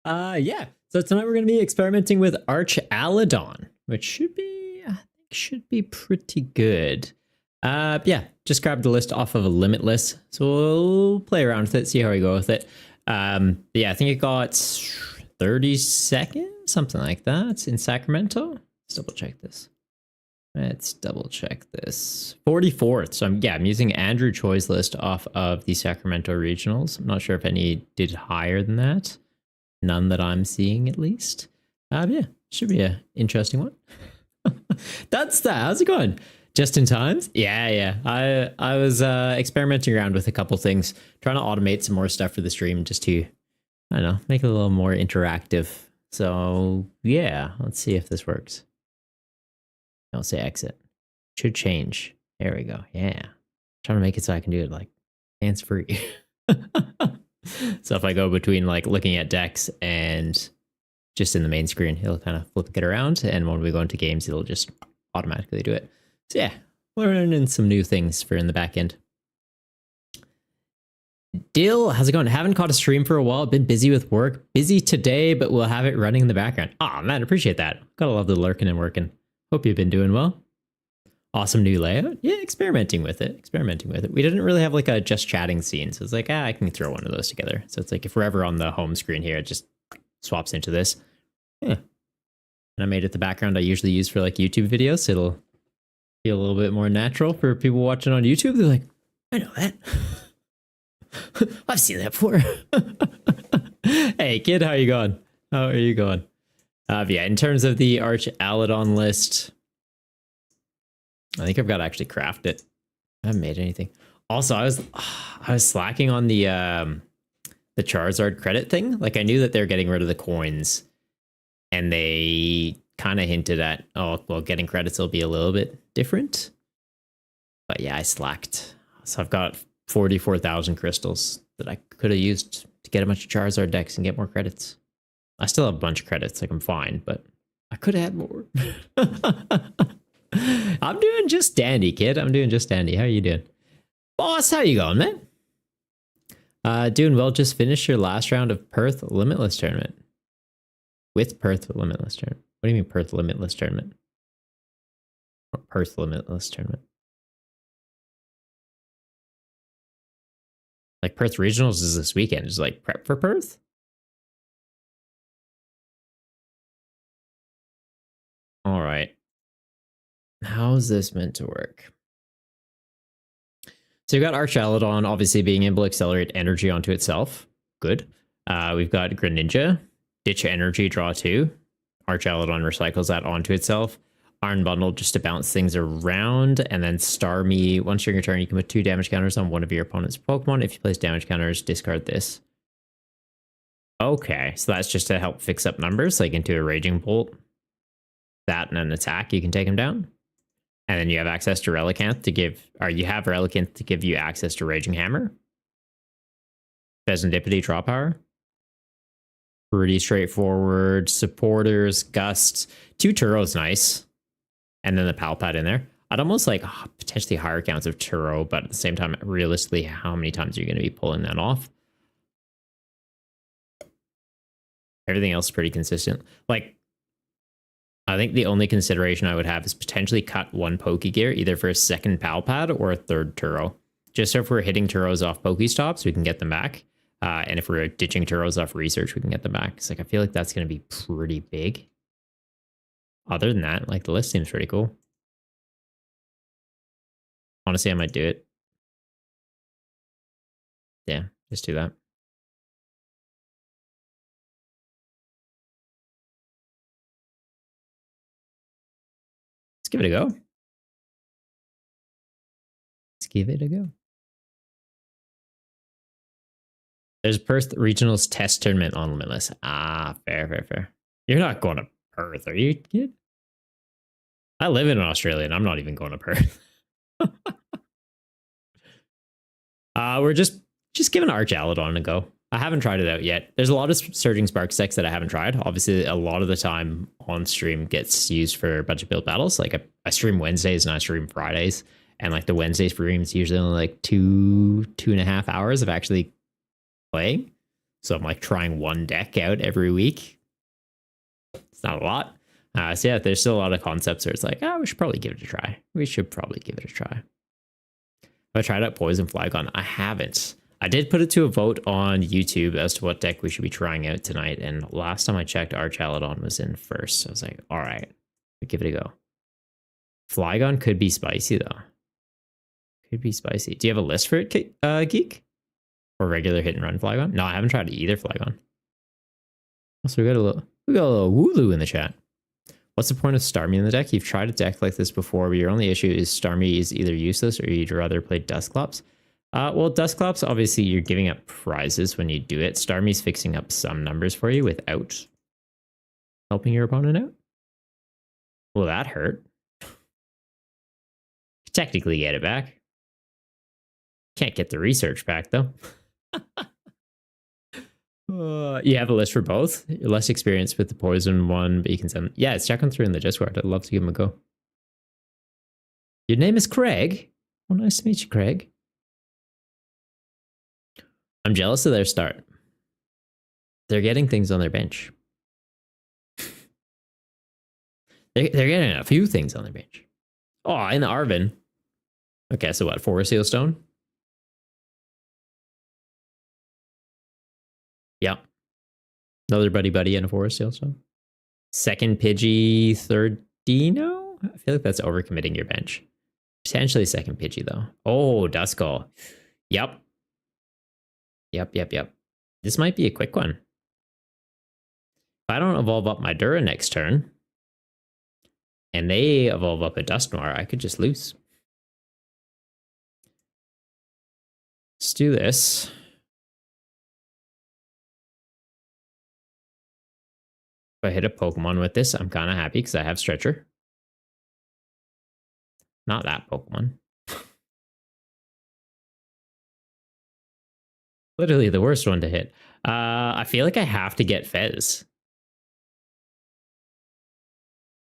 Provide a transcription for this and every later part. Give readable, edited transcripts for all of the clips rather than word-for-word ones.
Yeah. So tonight we're going to be experimenting with Arch Aladon, which I think should be pretty good. Yeah, just grabbed the list off of a Limitless, so we'll play around with it, see how we go with it. Yeah, I think it got 30 seconds, something like that, in Sacramento. Let's double check this. 44th. So I'm using Andrew Choi's list off of the Sacramento regionals. I'm not sure if any did higher than that. None that I'm seeing, at least. Yeah, should be an interesting one. That's that. How's it going? Just in time? Yeah. I was experimenting around with a couple things, trying to automate some more stuff for the stream, just to, I don't know, make it a little more interactive. So yeah, let's see if this works. Don't say exit. Should change. There we go. Yeah. Trying to make it so I can do it like hands free. So if I go between like looking at decks and just in the main screen, it'll kind of flip it around. And when we go into games, it'll just automatically do it. So yeah, learning some new things for in the back end. Dill, how's it going? Haven't caught a stream for a while. Been busy with work. Busy today, but we'll have it running in the background. Oh man, appreciate that. Gotta love the lurking and working. Hope you've been doing well. Awesome new layout. Yeah, experimenting with it. We didn't really have like a just chatting scene. So it's like, I can throw one of those together. So it's like if we're ever on the home screen here, it just swaps into this. Yeah. And I made it the background I usually use for like YouTube videos. So it'll feel a little bit more natural for people watching on YouTube. They're like, I know that. I've seen that before. Hey kid, how you going? How are you going? Yeah, in terms of the Arch Aladon list, I think I've got to actually craft it. I haven't made anything. Also, I was slacking on the Charizard credit thing. Like I knew that they're getting rid of the coins, and they kind of hinted at, oh well, getting credits will be a little bit different. But yeah, I slacked. So I've got 44,000 crystals that I could have used to get a bunch of Charizard decks and get more credits. I still have a bunch of credits, like I'm fine, but I could have had more. I'm doing just dandy, kid. I'm doing just dandy. How you doing? Boss, how you going, man? Doing well. Just finished your last round of Perth Limitless Tournament. With Perth Limitless Tournament. What do you mean Perth Limitless Tournament? Or Perth Limitless Tournament? Like Perth Regionals is this weekend. Is like prep for Perth? All right. How's this meant to work? So you've got Arch Aladon obviously being able to accelerate energy onto itself. Good. We've got Greninja, ditch energy, draw 2. Arch Aladon recycles that onto itself. Iron Bundle just to bounce things around. And then Starmie, once during your turn, you can put 2 damage counters on one of your opponent's Pokemon. If you place damage counters, discard this. Okay, so that's just to help fix up numbers, like into a Raging Bolt. That and an attack, you can take him down. And then you have access to Relicanth to give, or you have Relicanth to give you access to Raging Hammer. Pheasantipity, draw power. Pretty straightforward. Supporters, Gust. 2 Turo's nice. And then the Palpad in there. I'd almost like potentially higher counts of Turo, but at the same time, realistically, how many times are you going to be pulling that off? Everything else is pretty consistent. Like, I think the only consideration I would have is potentially cut 1 Pokegear, either for a second Palpad or a 3rd Turo. Just so if we're hitting Turos off Pokestops, we can get them back. And if we're ditching Turos off Research, we can get them back. It's like, I feel like that's going to be pretty big. Other than that, like, the list seems pretty cool. Honestly, I might do it. Yeah, just do that. Let's give it a go. Let's give it a go. There's Perth Regionals Test Tournament on Limitless. Ah, fair. You're not going to Perth, are you, kid? I live in Australia and I'm not even going to Perth. We're just giving Arch Aladon a go. I haven't tried it out yet. There's a lot of Surging Spark decks that I haven't tried. Obviously, a lot of the time on stream gets used for a bunch of build battles. Like I stream Wednesdays and I stream Fridays. And like the Wednesday stream is usually only like 2.5 hours of actually playing. So I'm like trying one deck out every week. It's not a lot. So yeah, there's still a lot of concepts where it's like, oh, we should probably give it a try. We should probably give it a try. Have I tried out Poison Flygon? I haven't. I did put it to a vote on YouTube as to what deck we should be trying out tonight. And last time I checked, Archaladon was in first. So I was like, all right, give it a go. Flygon could be spicy though. Could be spicy. Do you have a list for it, Geek? Or regular hit and run Flygon? No, I haven't tried either Flygon. Also, we got a little Wooloo in the chat. What's the point of Starmie in the deck? You've tried a deck like this before, but your only issue is Starmie is either useless or you'd rather play Dusclops. Well, Dusclops, obviously, you're giving up prizes when you do it. Starmie's fixing up some numbers for you without helping your opponent out. Will that hurt? Technically get it back. Can't get the research back, though. You have a list for both? You're less experienced with the poison one, but you can send... Yeah, it's checking through in the Discord. I'd love to give him a go. Your name is Craig? Oh, nice to meet you, Craig. I'm jealous of their start. They're getting things on their bench. They're getting a few things on their bench. Oh, and the Arvin. Okay, so what? 4 Seal Stone? Yep. Another buddy and a 4 Seal Stone. Second Pidgey, third Dino? I feel like that's overcommitting your bench. Potentially second Pidgey, though. Oh, Duskull. Yep. Yep. This might be a quick one. If I don't evolve up my Dura next turn, and they evolve up a Dusknoir, I could just lose. Let's do this. If I hit a Pokemon with this, I'm kind of happy because I have Stretcher. Not that Pokemon. Literally the worst one to hit. I feel like I have to get Fez.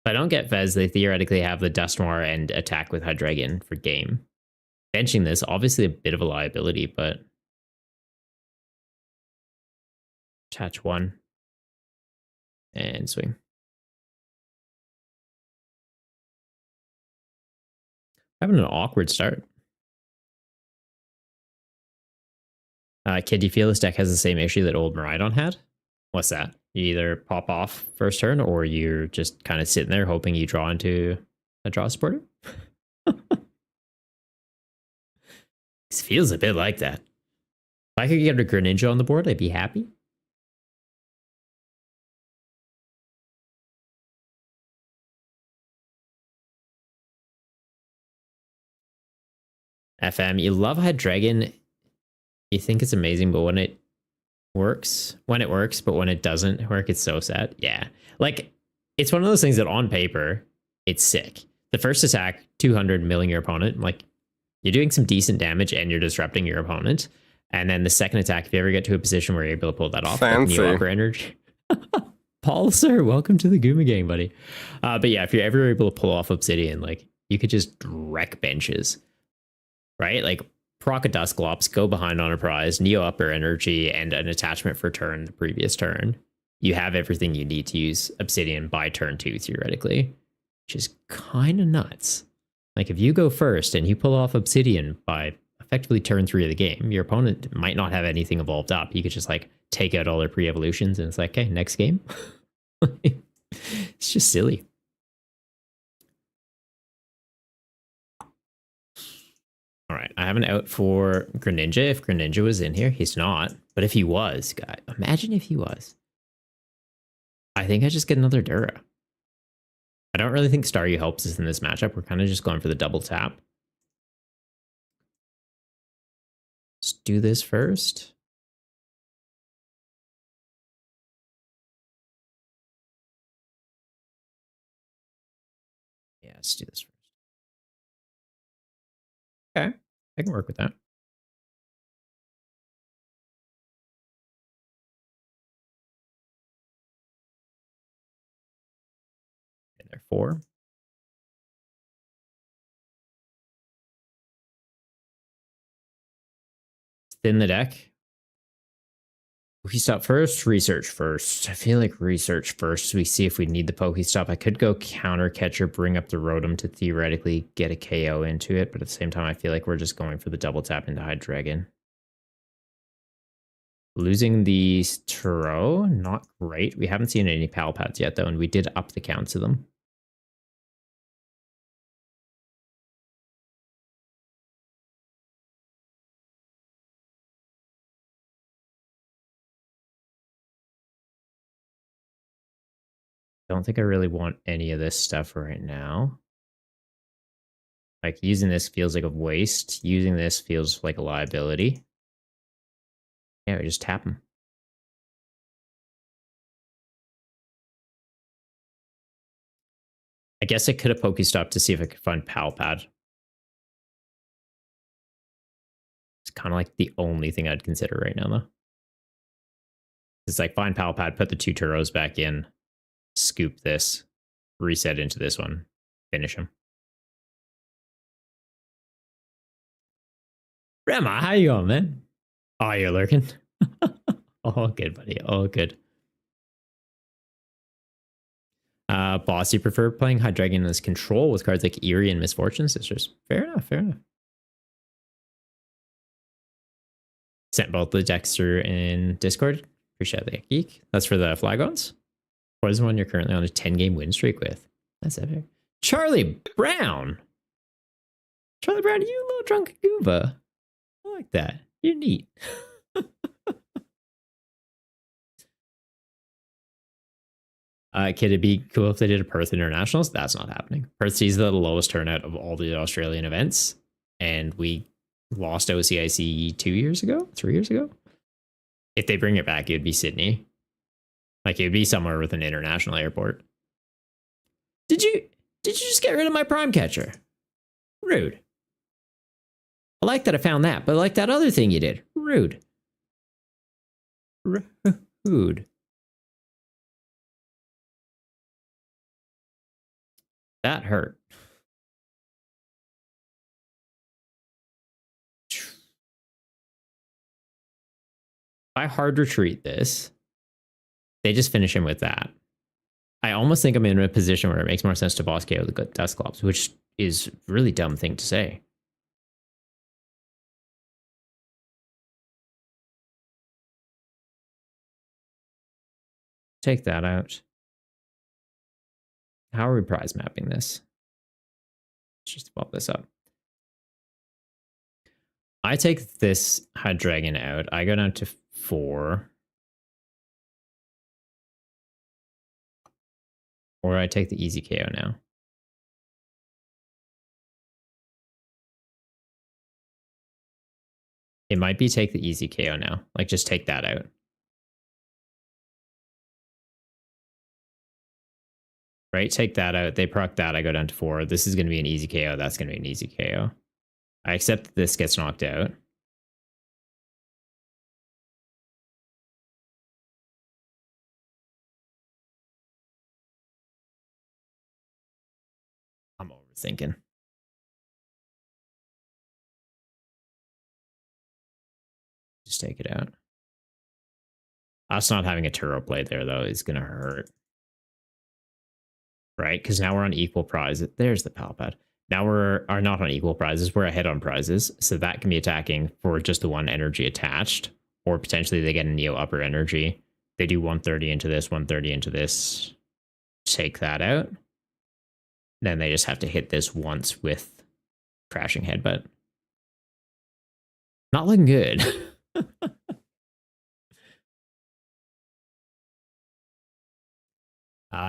If I don't get Fez, they theoretically have the Dusknoir and attack with Hydreigon for game. Benching this, obviously a bit of a liability, but... Attach 1. And swing. Having an awkward start. Kid, do you feel this deck has the same issue that old Miraidon had? What's that? You either pop off first turn or you're just kind of sitting there hoping you draw into a draw supporter? This feels a bit like that. If I could get a Greninja on the board, I'd be happy. FM, you love Hydreigon. You think it's amazing, but when it works, but when it doesn't work, it's so sad. Yeah. Like, it's one of those things that on paper, it's sick. The first attack, 200 milling your opponent. Like, you're doing some decent damage and you're disrupting your opponent. And then the second attack, if you ever get to a position where you're able to pull that off, fancy. Like Neo Energy. Paul, sir, welcome to the Guma gang, buddy. But yeah, if you're ever able to pull off Obsidian, like, you could just wreck benches. Right? Like, proc a Dusclops, go behind on a prize, Neo Upper Energy, and an attachment for turn the previous turn. You have everything you need to use Obsidian by turn 2, theoretically, which is kind of nuts. Like, if you go first and you pull off Obsidian by effectively turn 3 of the game, your opponent might not have anything evolved up. You could just, like, take out all their pre-evolutions, and it's like, okay, next game. It's just silly. All right, I have an out for Greninja. If Greninja was in here, he's not. But if he was, guy, imagine if he was. I think I just get another Dura. I don't really think Staryu helps us in this matchup. We're kind of just going for the double tap. Let's do this first. Yeah, let's do this first. Okay, I can work with that. And they're 4. Thin the deck. Pokestop first, research first. I feel like research first. We see if we need the Pokestop. I could go counter catcher, bring up the Rotom to theoretically get a KO into it, but at the same time, I feel like we're just going for the double tap into Hydreigon. Losing the Turo, not great. We haven't seen any Palpads yet, though, and we did up the count to them. Don't think I really want any of this stuff right now. Like, using this feels like a waste. Using this feels like a liability. Yeah, we just tap them. I guess I could have Pokestopped to see if I could find Palpad. It's kind of like the only thing I'd consider right now, though. It's like, find Palpad, put the 2 Turos back in, scoop this, reset into this one, finish him. Rema, how you going, man? Oh, you're lurking? All good, buddy. All good. Boss, you prefer playing Hydreigon as control with cards like Eerie and Misfortune Sisters? Fair enough, fair enough. Sent both the decks through in Discord. Appreciate that, Geek. That's for the Flagons. What is the one you're currently on a 10-game win streak with? That's epic. Charlie Brown! Charlie Brown, you little drunk gooba. I like that. You're neat. Could it be cool if they did a Perth Internationals? That's not happening. Perth sees the lowest turnout of all the Australian events, and we lost OCIC 3 years ago. If they bring it back, it would be Sydney. Like, it would be somewhere with an international airport. Did you just get rid of my prime catcher? Rude. I like that I found that, but I like that other thing you did. Rude. Rude. That hurt. If I hard retreat this, they just finish him with that. I almost think I'm in a position where it makes more sense to boss KO the Dusclops, which is a really dumb thing to say. Take that out. How are we prize mapping this? Let's just pop this up. I take this Hydreigon out. I go down to 4. Or I take the easy KO now. It might be take the easy KO now. Like, just take that out. Right? Take that out. They proc that. I go down to 4. This is going to be an easy KO. That's going to be an easy KO. I accept that this gets knocked out. I'm overthinking. Just take it out. Us not having a Turo play there, though, is going to hurt. Right? Because now we're on equal prize. There's the Palpad. Now we're not on equal prizes. We're ahead on prizes. So that can be attacking for just the 1 energy attached. Or potentially they get a Neo upper energy. They do 130 into this, 130 into this. Take that out. Then they just have to hit this once with Crashing Headbutt. Not looking good.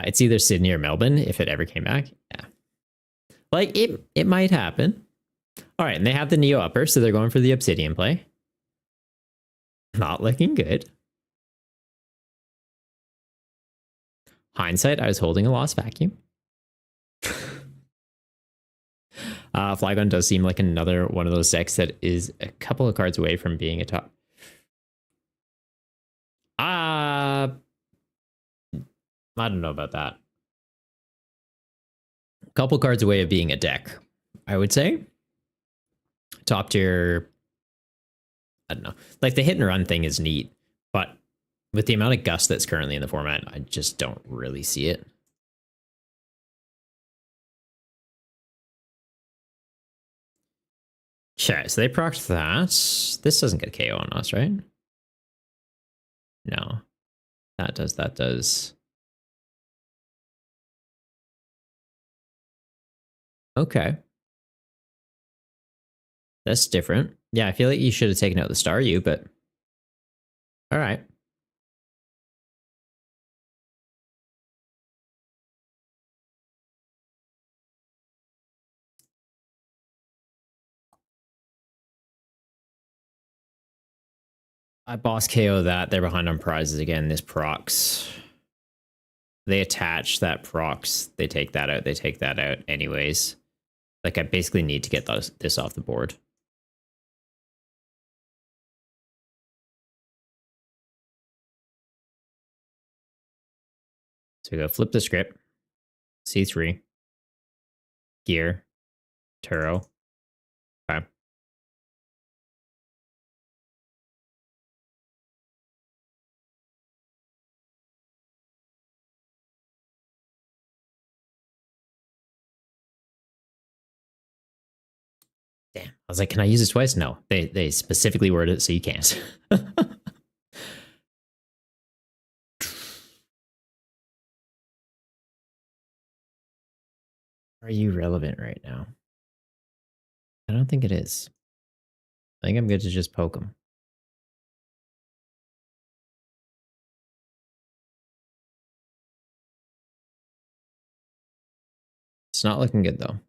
It's either Sydney or Melbourne if it ever came back. Yeah. Like, it might happen. All right, and they have the Neo upper, so they're going for the Obsidian play. Not looking good. Hindsight, I was holding a Lost Vacuum. Flygon does seem like another one of those decks that is a couple of cards away from being a top. I don't know about that. A couple cards away of being a deck, I would say. Top tier, I don't know. Like, the hit and run thing is neat, but With the amount of gust that's currently in the format, I just don't really see it. Okay, so they procced that. This doesn't get KO on us, right? No. That does, that does. Okay. That's different. Yeah, I feel like you should have taken out the Staryu, but all right. I boss KO that. They're behind on prizes again. This procs. They attach that procs. They take that out. They take that out anyways. Like, I basically need to get this off the board. So we go flip the script. C3. Gear. Turo. Okay. Damn. I was like, can I use this twice? No. They specifically worded it so you can't. Are you relevant right now? I don't think it is. I think I'm good to just poke him. It's not looking good though.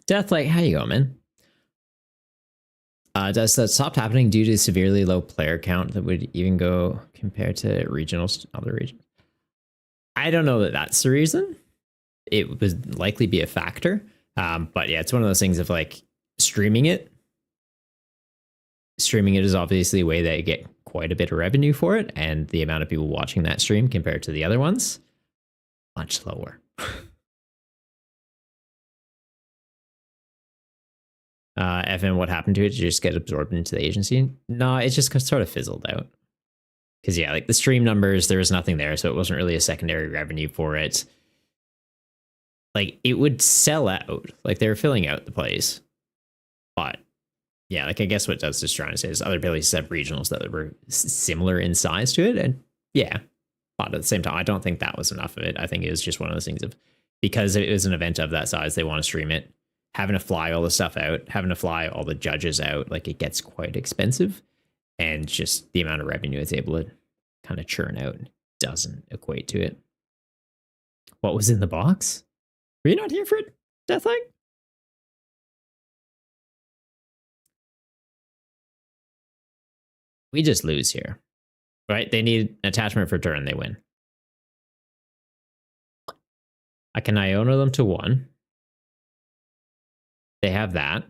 Deathlight, how you go, man? Does that stop happening due to severely low player count that would even go compared to regionals, other regions? I don't know that that's the reason. It would likely be a factor. But yeah, it's one of those things of like streaming it. Streaming it is obviously a way that you get quite a bit of revenue for it, and the amount of people watching that stream compared to the other ones, much lower. Evan, what happened to it? Did you just get absorbed into the agency? No, it just sort of fizzled out. Because yeah, like the stream numbers, there was nothing there, so it wasn't really a secondary revenue for it. Like it would sell out, like they were filling out the place. But yeah, like I guess what Dust is trying to say is other places have regionals that were similar in size to it, and yeah, but at the same time, I don't think that was enough of it. I think it was just one of those things of because it was an event of that size, they want to stream it. Having to fly all the stuff out, having to fly all the judges out, like it gets quite expensive, and just the amount of revenue it's able to kind of churn out doesn't equate to it. What was in the box? Were you not here for it, Deathlight? We just lose here, right? They need an attachment for turn, they win. I can Iona them to 1. They have that.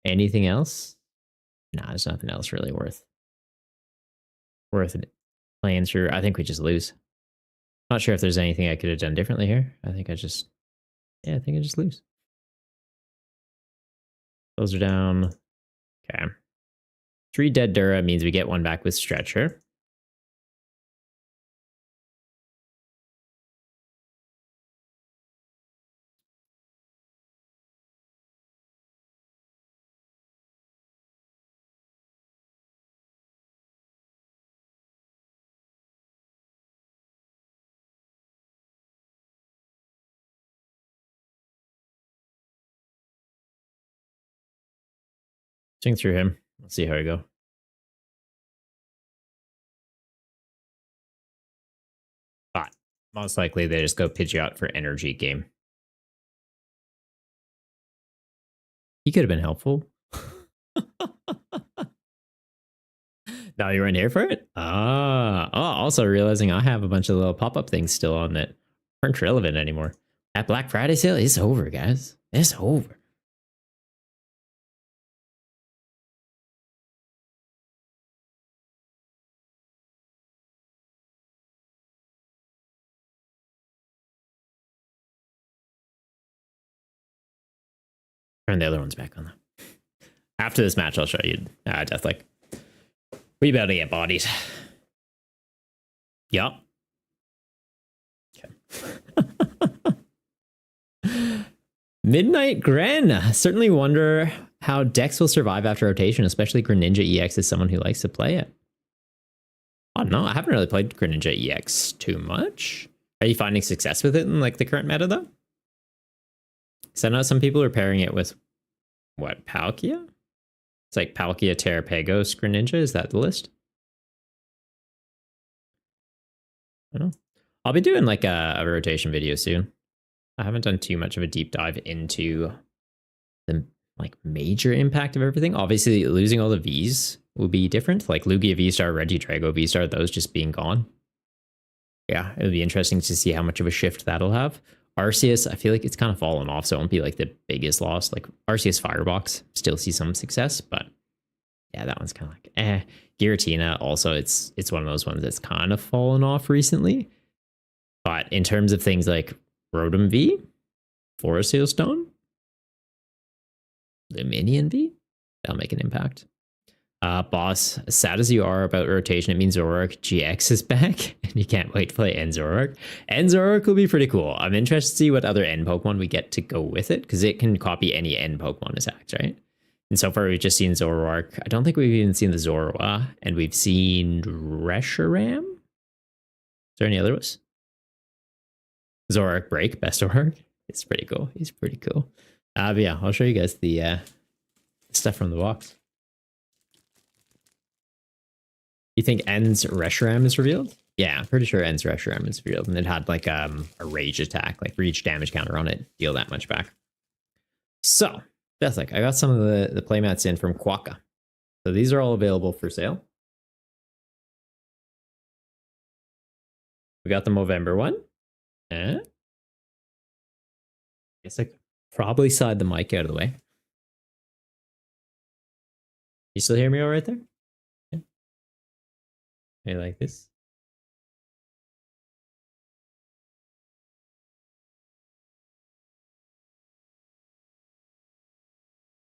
Anything else? Nah, there's nothing else really worth it playing through. I think we just lose. Not sure if there's anything I could have done differently here. I think I just lose. Those are down. Okay. 3 dead Dura means we get 1 back with Stretcher. Swing through him. Let's see how we go. But most likely they just go Pidgeot for energy game. He could have been helpful. Now you weren't here for it? Also realizing I have a bunch of little pop-up things still on that aren't relevant anymore. That Black Friday sale is over, guys. It's over. Turn the other ones back on though. after this match, I'll show you Deathlick. We about to get bodied. Yup. Okay. Midnight Gren. Certainly wonder how decks will survive after rotation, especially Greninja EX is someone who likes to play it. I don't know. I haven't really played Greninja EX too much. Are you finding success with it in like the current meta though? Because I know some people are pairing it with what, Palkia? It's like Palkia, Terrapagos, Greninja. Is that the list? I don't know. I'll be doing like a rotation video soon. I haven't done too much of a deep dive into the like major impact of everything. Obviously, losing all the Vs will be different. Like Lugia V-Star, Regidrago V-Star, those just being gone. Yeah, it'll be interesting to see how much of a shift that'll have. Arceus, I feel like it's kind of fallen off, so it won't be like the biggest loss. Like Arceus Firebox, still see some success, but yeah, that one's kind of like Giratina, also, it's one of those ones that's kind of fallen off recently. But in terms of things like Rotom V, Forest Seal Stone, Luminion V, that'll make an impact. Boss, as sad as you are about rotation, it means Zoroark GX is back, and you can't wait to play N Zoroark. N Zoroark will be pretty cool. I'm interested to see what other N Pokemon we get to go with it, because it can copy any N Pokemon attacks, right? And so far, we've just seen Zoroark. I don't think we've even seen the Zorua, and we've seen Reshiram. Is there any other ones? Zoroark Break, best Zoroark. It's pretty cool. He's pretty cool. But yeah, I'll show you guys the stuff from the box. You think N's Reshiram is revealed? Yeah, I'm pretty sure N's Reshiram is revealed. And it had like a rage attack, like for each damage counter on it, deal that much back. So, that's like, I got some of the playmats in from Quokka. So these are all available for sale. We got the Movember one. I guess I could probably slide the mic out of the way. You still hear me all right there? Yeah. Maybe like this.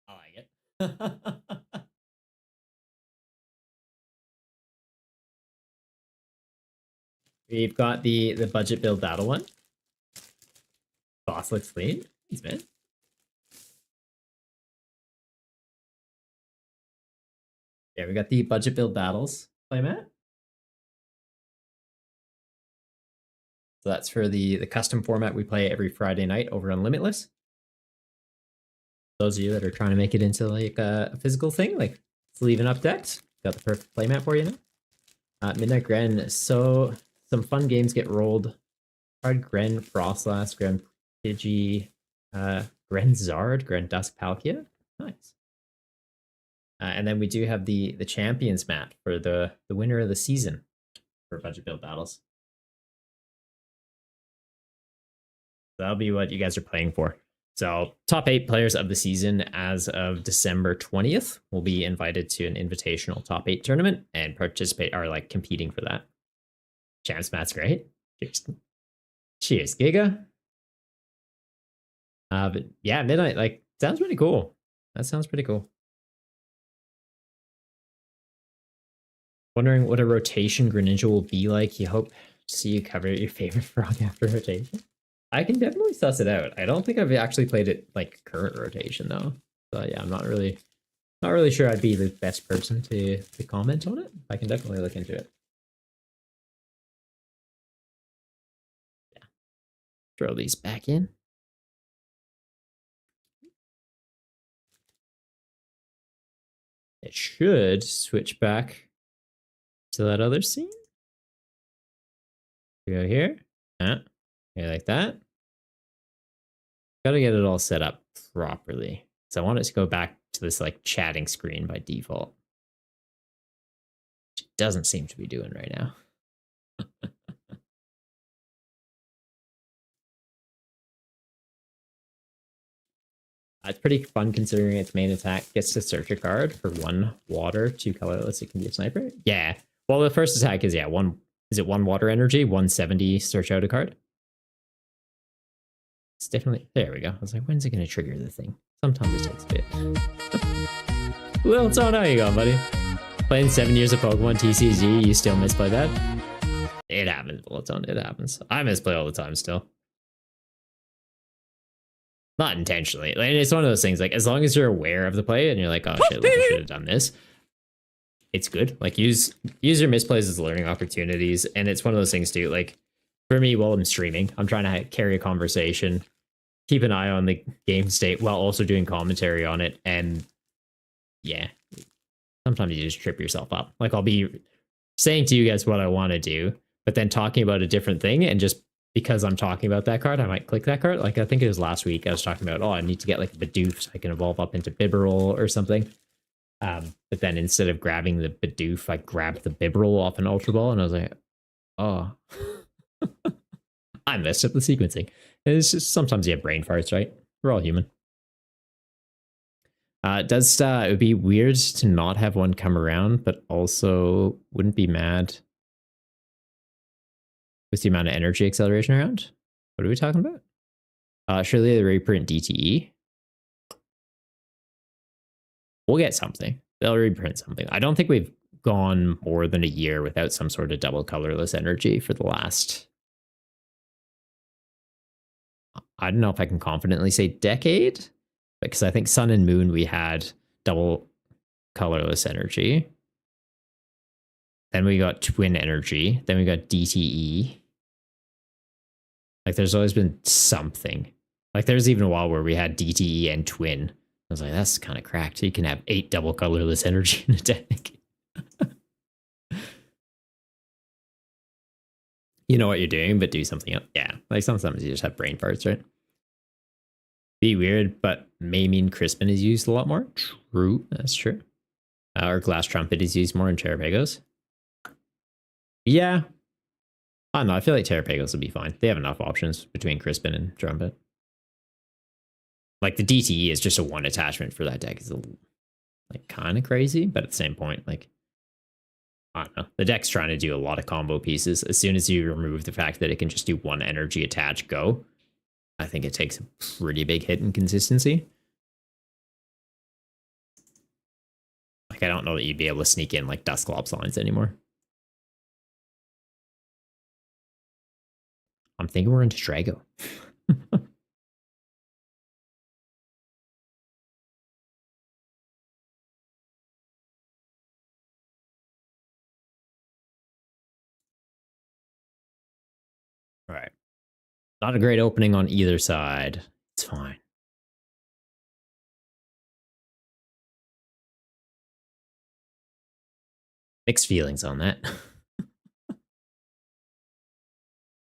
I like it. We've got the budget build battle one. Boss looks clean. He's been. Yeah, we got the budget build battles playmat. So that's for the custom format we play every Friday night over on Limitless. Those of you that are trying to make it into like a physical thing, like sleeving up decks, got the perfect playmat for you now. Midnight Gren. So some fun games get rolled. Hard Gren, Frostlass, Gren Pidgey, Gren Zard, Gren Dusk Palkia. Nice. And then we do have the champions mat for the winner of the season for budget build battles. So that'll be what you guys are playing for. So top 8 players of the season as of December 20th will be invited to an invitational top 8 tournament and participate, are like competing for that. Champs mat's great. Cheers. Cheers, Giga. But yeah, Midnight, like, sounds pretty cool. That sounds pretty cool. Wondering what a rotation Greninja will be like. You hope to see you cover your favorite frog after rotation. I can definitely suss it out. I don't think I've actually played it like current rotation though. So yeah, I'm not really sure I'd be the best person to comment on it. I can definitely look into it. Yeah. Throw these back in. It should switch back to that other scene. We go here. Yeah, like that. Gotta get it all set up properly. So I want it to go back to this like chatting screen by default. Which it doesn't seem to be doing right now. It's pretty fun considering its main attack gets to search a card for 1 water, 2 colorless. It can be a sniper. Yeah. Well, the first attack is, yeah, 1 water energy, 170 search out a card. It's definitely, there we go. I was like, when's it going to trigger the thing? Sometimes it takes a bit. Lil Tone, how you going, buddy? Playing 7 years of Pokemon TCG, you still misplay that? It happens, Lil Tone, it happens. I misplay all the time still. Not intentionally. Like, it's one of those things, like, as long as you're aware of the play and you're like, oh shit, like, I should have done this, it's good. Like, use your misplays as learning opportunities. And it's one of those things too, like, for me, while I'm streaming, I'm trying to carry a conversation, keep an eye on the game state while also doing commentary on it. And yeah, sometimes you just trip yourself up. Like, I'll be saying to you guys what I want to do, but then talking about a different thing, and just because I'm talking about that card, I might click that card. Like, I think it was last week I was talking about, oh, I need to get like a Bidoof so I can evolve up into Bibarel or something. But then instead of grabbing the Bidoof, I grabbed the Bibarel off an Ultra Ball, and I was like, oh, I messed up the sequencing. And it's just sometimes you have brain farts, right? We're all human. It would be weird to not have one come around, but also wouldn't be mad with the amount of energy acceleration around. What are we talking about? Surely the reprint DTE. We'll get something. They'll reprint something. I don't think we've gone more than a year without some sort of double colorless energy for the last, I don't know if I can confidently say decade, because I think Sun and Moon we had double colorless energy. Then we got twin energy. Then we got DTE. Like, there's always been something. Like, there's even a while where we had DTE and twin. I was like, that's kind of cracked. You can have 8 double colorless energy in a deck. You know what you're doing, but do something else. Yeah, like sometimes you just have brain farts, right? Be weird, but may mean Crispin is used a lot more. True, that's true. Or Glass Trumpet is used more in Terrapagos. Yeah. I don't know, I feel like Terrapagos will be fine. They have enough options between Crispin and Trumpet. Like, the DTE is just a 1 attachment for that deck. It's like kind of crazy, but at the same point, like, I don't know. The deck's trying to do a lot of combo pieces. As soon as you remove the fact that it can just do 1 energy attach go, I think it takes a pretty big hit in consistency. Like, I don't know that you'd be able to sneak in like Dusclops lines anymore. I'm thinking we're into Drago. All right. Not a great opening on either side. It's fine. Mixed feelings on that.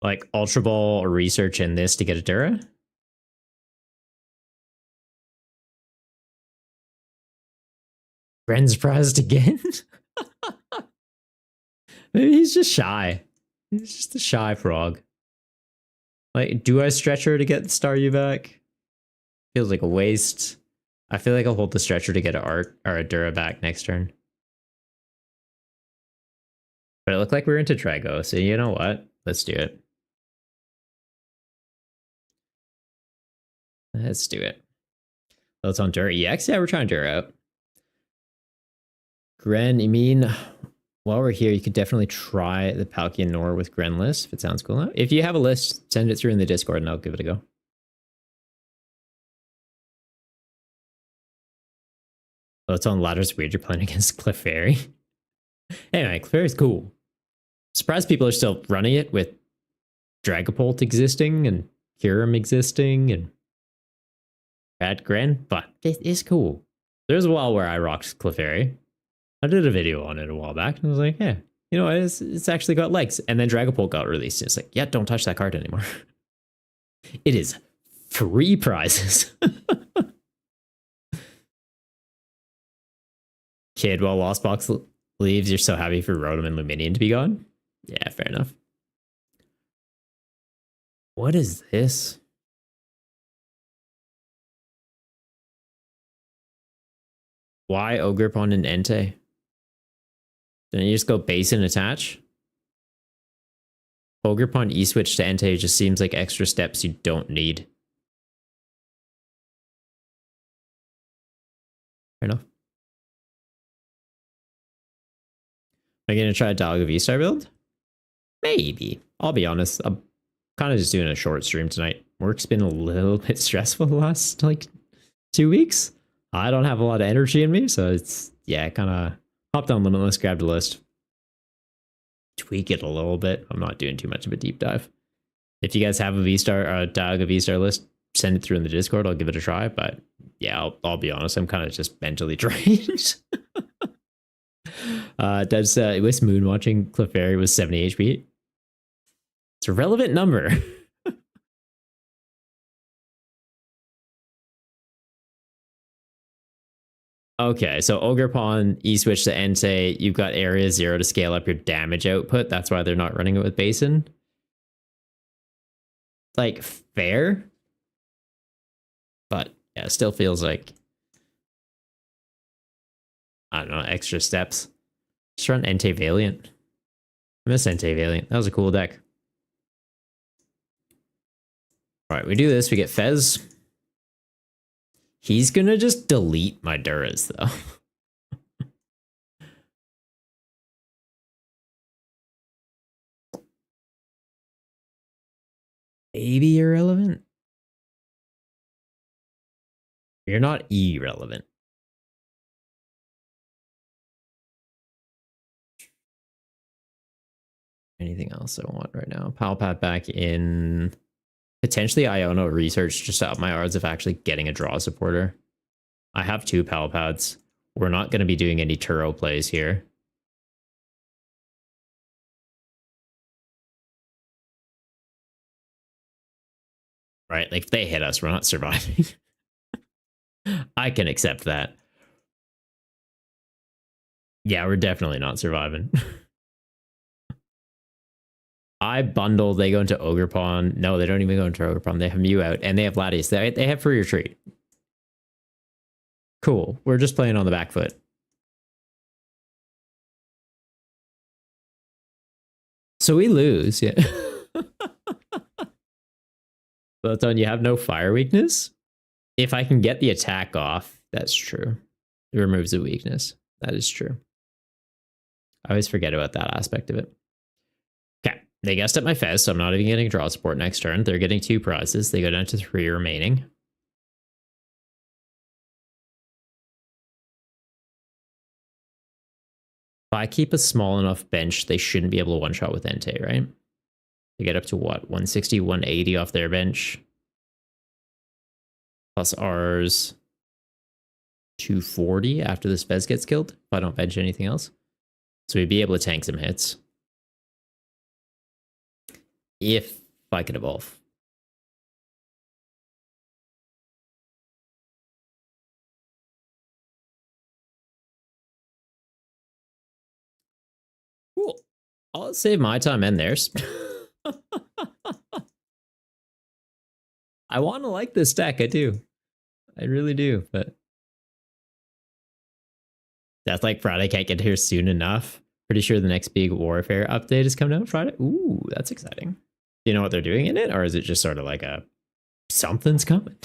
Like, Ultra Ball or research in this to get a Dura? Gren surprised again? Maybe he's just shy. He's just a shy frog. Like, do I stretcher to get the Staryu back? Feels like a waste. I feel like I'll hold the stretcher to get a Art or a Dura back next turn. But it looked like we were into Drago, so you know what? Let's do it. Let's do it. Oh, it's on Dura EX? Yeah, we're trying Dura out. Gren, you mean, while we're here, you could definitely try the Palkia Nor with Gren list, if it sounds cool enough. If you have a list, send it through in the Discord and I'll give it a go. Oh, it's on ladder's weird. You're playing against Clefairy. Anyway, Clefairy's cool. Surprised people are still running it with Dragapult existing and Kyurem existing and Bad Gren, but it is cool. There's a while where I rocked Clefairy. I did a video on it a while back and I was like, yeah, you know, it's actually got legs. And then Dragapult got released. And it's like, yeah, don't touch that card anymore. It is free prizes. Kid, while Lost Box leaves, you're so happy for Rotom and Luminion to be gone? Yeah, fair enough. What is this? Why Ogrepon and Entei? Didn't you just go base and attach? Ogrepon E-switch to Entei just seems like extra steps you don't need. Fair enough. Am I gonna try a Dialga V-Star build? Maybe. I'll be honest. I'm kind of just doing a short stream tonight. Work's been a little bit stressful the last like 2 weeks. I don't have a lot of energy in me, so it's yeah, kind of hopped on Limitless, grabbed a list, tweak it a little bit. I'm not doing too much of a deep dive. If you guys have a Dialga V-Star list, send it through in the Discord. I'll give it a try. But yeah, I'll be honest. I'm kind of just mentally drained. Dev's West Moon watching Clefairy was 70 HP. It's a relevant number. Okay, so Ogerpon, E-switch to Entei, you've got area 0 to scale up your damage output. That's why they're not running it with Basin. Like, fair. But, yeah, it still feels like, I don't know, extra steps. Just run Entei Valiant. I miss Entei Valiant. That was a cool deck. Alright, we do this. We get Fez. He's gonna just delete my Duras, though. Maybe irrelevant? You're not irrelevant. Anything else I want right now? Palpat back in. Potentially Iono research just to up my odds of actually getting a draw supporter. I have 2 Palpads. We're not going to be doing any Turo plays here. Right? Like, if they hit us, we're not surviving. I can accept that. Yeah, we're definitely not surviving. I bundle, they go into Ogerpon. No, they don't even go into Ogerpon. They have Mew out, and they have Latias. They have free retreat. Cool. We're just playing on the back foot. So we lose, yeah. Bloodstone, you have no fire weakness? If I can get the attack off, that's true. It removes a weakness. That is true. I always forget about that aspect of it. Okay, they guessed at my Fez, so I'm not even getting draw support next turn. They're getting 2 prizes. They go down to 3 remaining. If I keep a small enough bench, they shouldn't be able to one-shot with Entei, right? They get up to what? 160, 180 off their bench. Plus ours 240 after this Fez gets killed, if I don't bench anything else. So we'd be able to tank some hits. If I could evolve. Cool. I'll save my time and theirs. I want to like this deck, I do. I really do, but Death Like Friday can't get here soon enough. Pretty sure the next big Warfare update is coming out Friday. Ooh, that's exciting. Do you know what they're doing in it, or is it just sort of like a something's coming?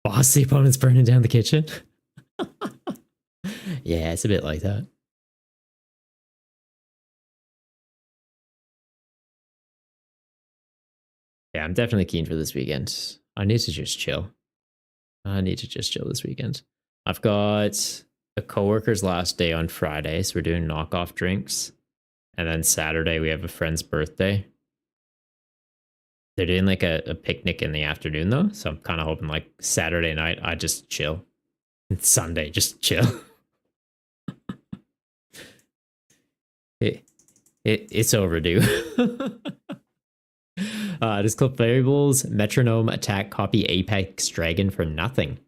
Boss, the opponent's burning down the kitchen. Yeah, it's a bit like that. Yeah, I'm definitely keen for this weekend. I need to just chill. I need to just chill this weekend. I've got a coworker's last day on Friday, so we're doing knockoff drinks. And then Saturday, we have a friend's birthday. They're doing like a picnic in the afternoon, though. So I'm kind of hoping like Saturday night, I just chill. And Sunday, just chill. It's overdue. Just clip variables, metronome, attack, copy, apex, dragon for nothing.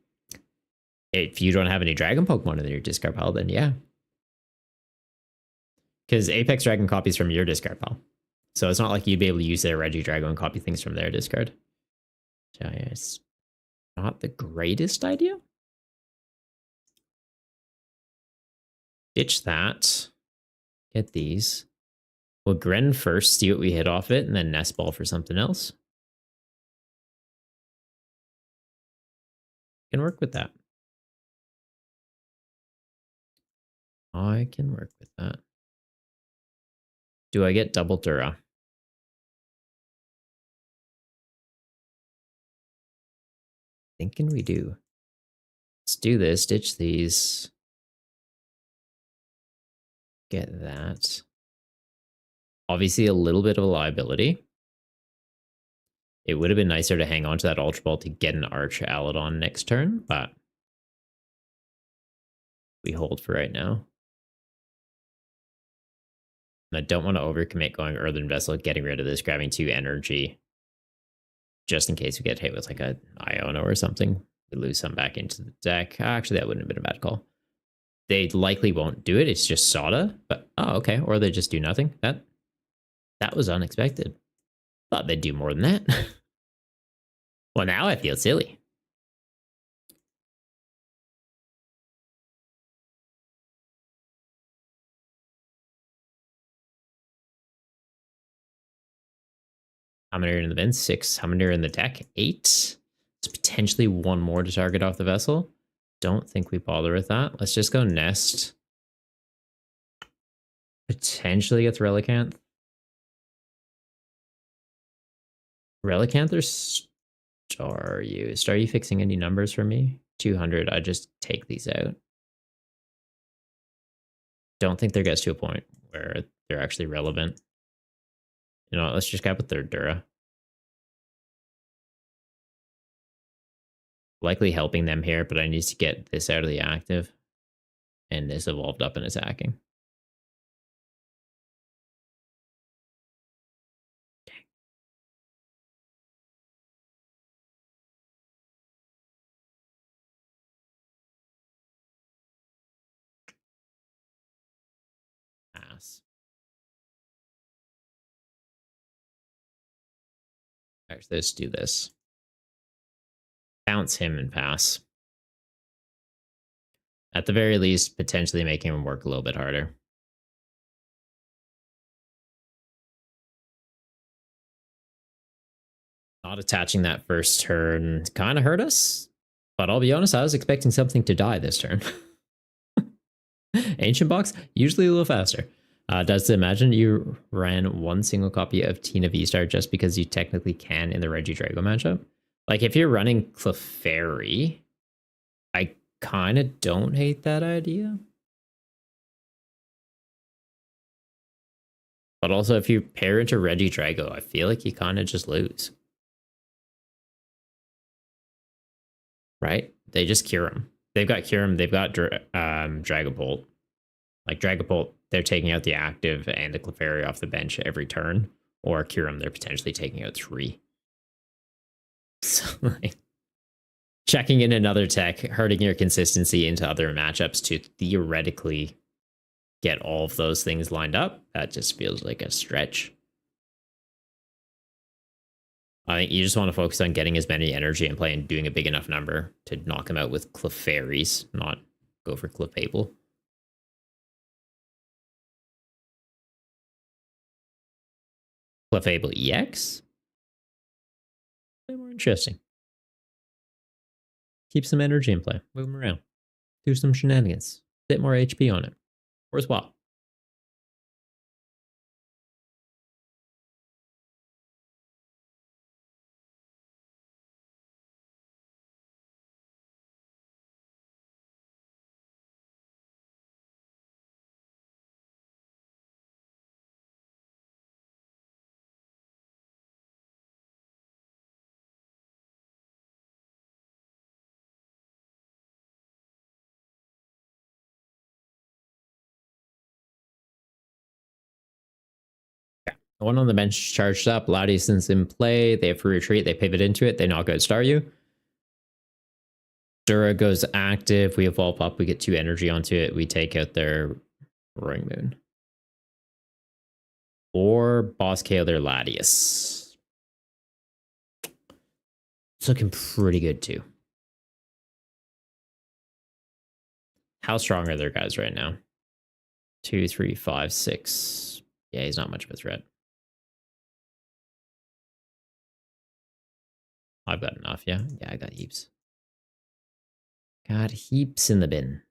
If you don't have any dragon Pokemon in your discard pile, then yeah. Because apex dragon copies from your discard pile. So it's not like you'd be able to use their Regidrago and copy things from their discard. So yeah, it's not the greatest idea. Ditch that. Get these. We'll Gren first, see what we hit off it, and then Nest Ball for something else. Can work with that. I can work with that. Do I get double Dura? Thinking we do. Let's do this. Ditch these. Get that. Obviously, a little bit of a liability. It would have been nicer to hang on to that Ultra Ball to get an Arch Aladon next turn, but we hold for right now. And I don't want to overcommit going Earthen Vessel, getting rid of this, grabbing 2 energy, just in case we get hit with like a Iona or something. We lose some back into the deck. Actually, that wouldn't have been a bad call. They likely won't do it. It's just Sada, but oh, okay. Or they just do nothing. That was unexpected. Thought they'd do more than that. Well, now I feel silly. How many are in the bin? 6. How many are in the deck? 8. It's potentially 1 more to target off the vessel. Don't think we bother with that. Let's just go Nest. Potentially gets Relicanth. Relicanth or Staryu? Staryu fixing any numbers for me? 200. I just take these out. Don't think there gets to a point where they're actually relevant. You know, let's just grab a third Dura. Likely helping them here, but I need to get this out of the active. And this evolved up and attacking. Pass. Actually, let's do this. Bounce him and pass. At the very least, potentially making him work a little bit harder. Not attaching that first turn kind of hurt us. But I'll be honest, I was expecting something to die this turn. Ancient Box, usually a little faster. Does it imagine you ran 1 single copy of Tina V-Star just because you technically can in the Regidrago matchup? Like, if you're running Clefairy, I kind of don't hate that idea. But also, if you pair into Regidrago, I feel like you kind of just lose. Right? They just Kyurem. They've got Kyurem, they've got Dragapult. Like, Dragapult, they're taking out the active and the Clefairy off the bench every turn. Or Kyurem, they're potentially taking out 3. So, like, checking in another tech, hurting your consistency into other matchups to theoretically get all of those things lined up, that just feels like a stretch. I think you just want to focus on getting as many energy and play and doing a big enough number to knock him out with Clefairies, not go for playable. Clefable EX? Way more interesting. Keep some energy in play. Move him around. Do some shenanigans. Bit more HP on it. Worthwhile. One on the bench charged up. Laudison's in play. They have free retreat. They pivot into it. They knock out Staryu. Dura goes active. We evolve up. We get 2 energy onto it. We take out their Roaring Moon. Or boss KO their Latias. It's looking pretty good too. How strong are their guys right now? 2, 3, 5, 6. Yeah, he's not much of a threat. I've got enough, yeah? Yeah, I got heaps. Got heaps in the bin.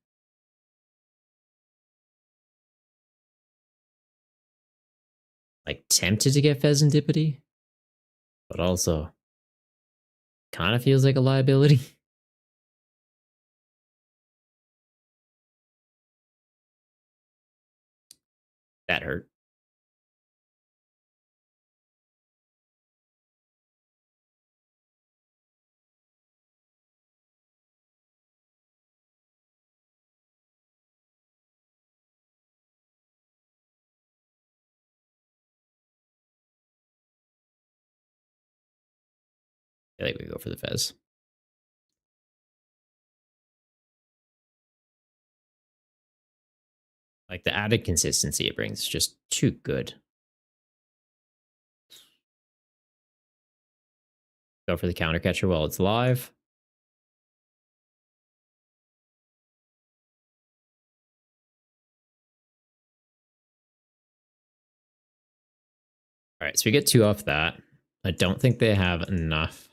Like tempted to get Pheasantipity, but also kind of feels like a liability. That hurt. I think we go for the Fez. Like the added consistency it brings is just too good. Go for the counter catcher while it's live. All right, so we get 2 off that. I don't think they have enough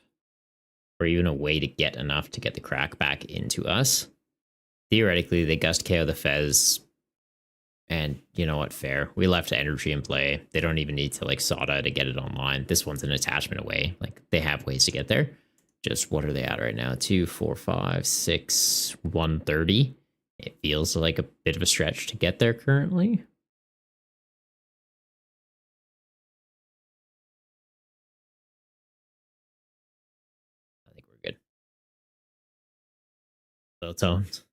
or even a way to get enough to get the crack back into us. Theoretically, they Gust KO the Fez. And you know what? Fair. We left energy in play. They don't even need to like Sada to get it online. This one's an attachment away. Like they have ways to get there. Just what are they at right now? 2, 4, 5, 6, 130. It feels like a bit of a stretch to get there currently. I think we're good. Low tones.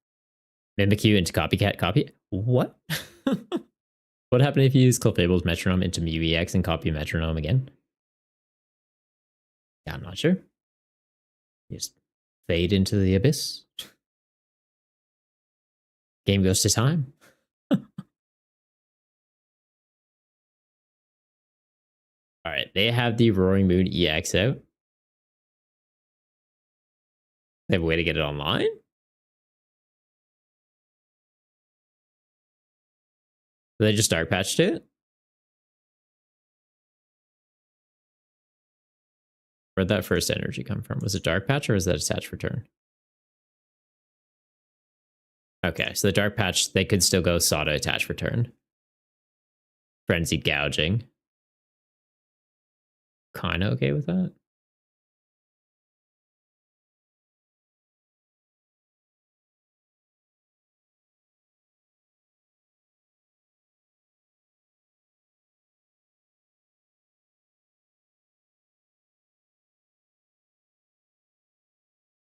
Mimikyu into Copycat copy. What? What happened if you use Clefable's Metronome into Mew EX and copy Metronome again? Yeah, I'm not sure. You just fade into the abyss. Game goes to time. All right, they have the Roaring Moon EX out. They have a way to get it online? They just dark patched it? Where'd that first energy come from? Was it dark patch or was that attached for turn? Okay, so the dark patch, they could still go Sada attach for turn. Frenzied gouging. Kinda okay with that.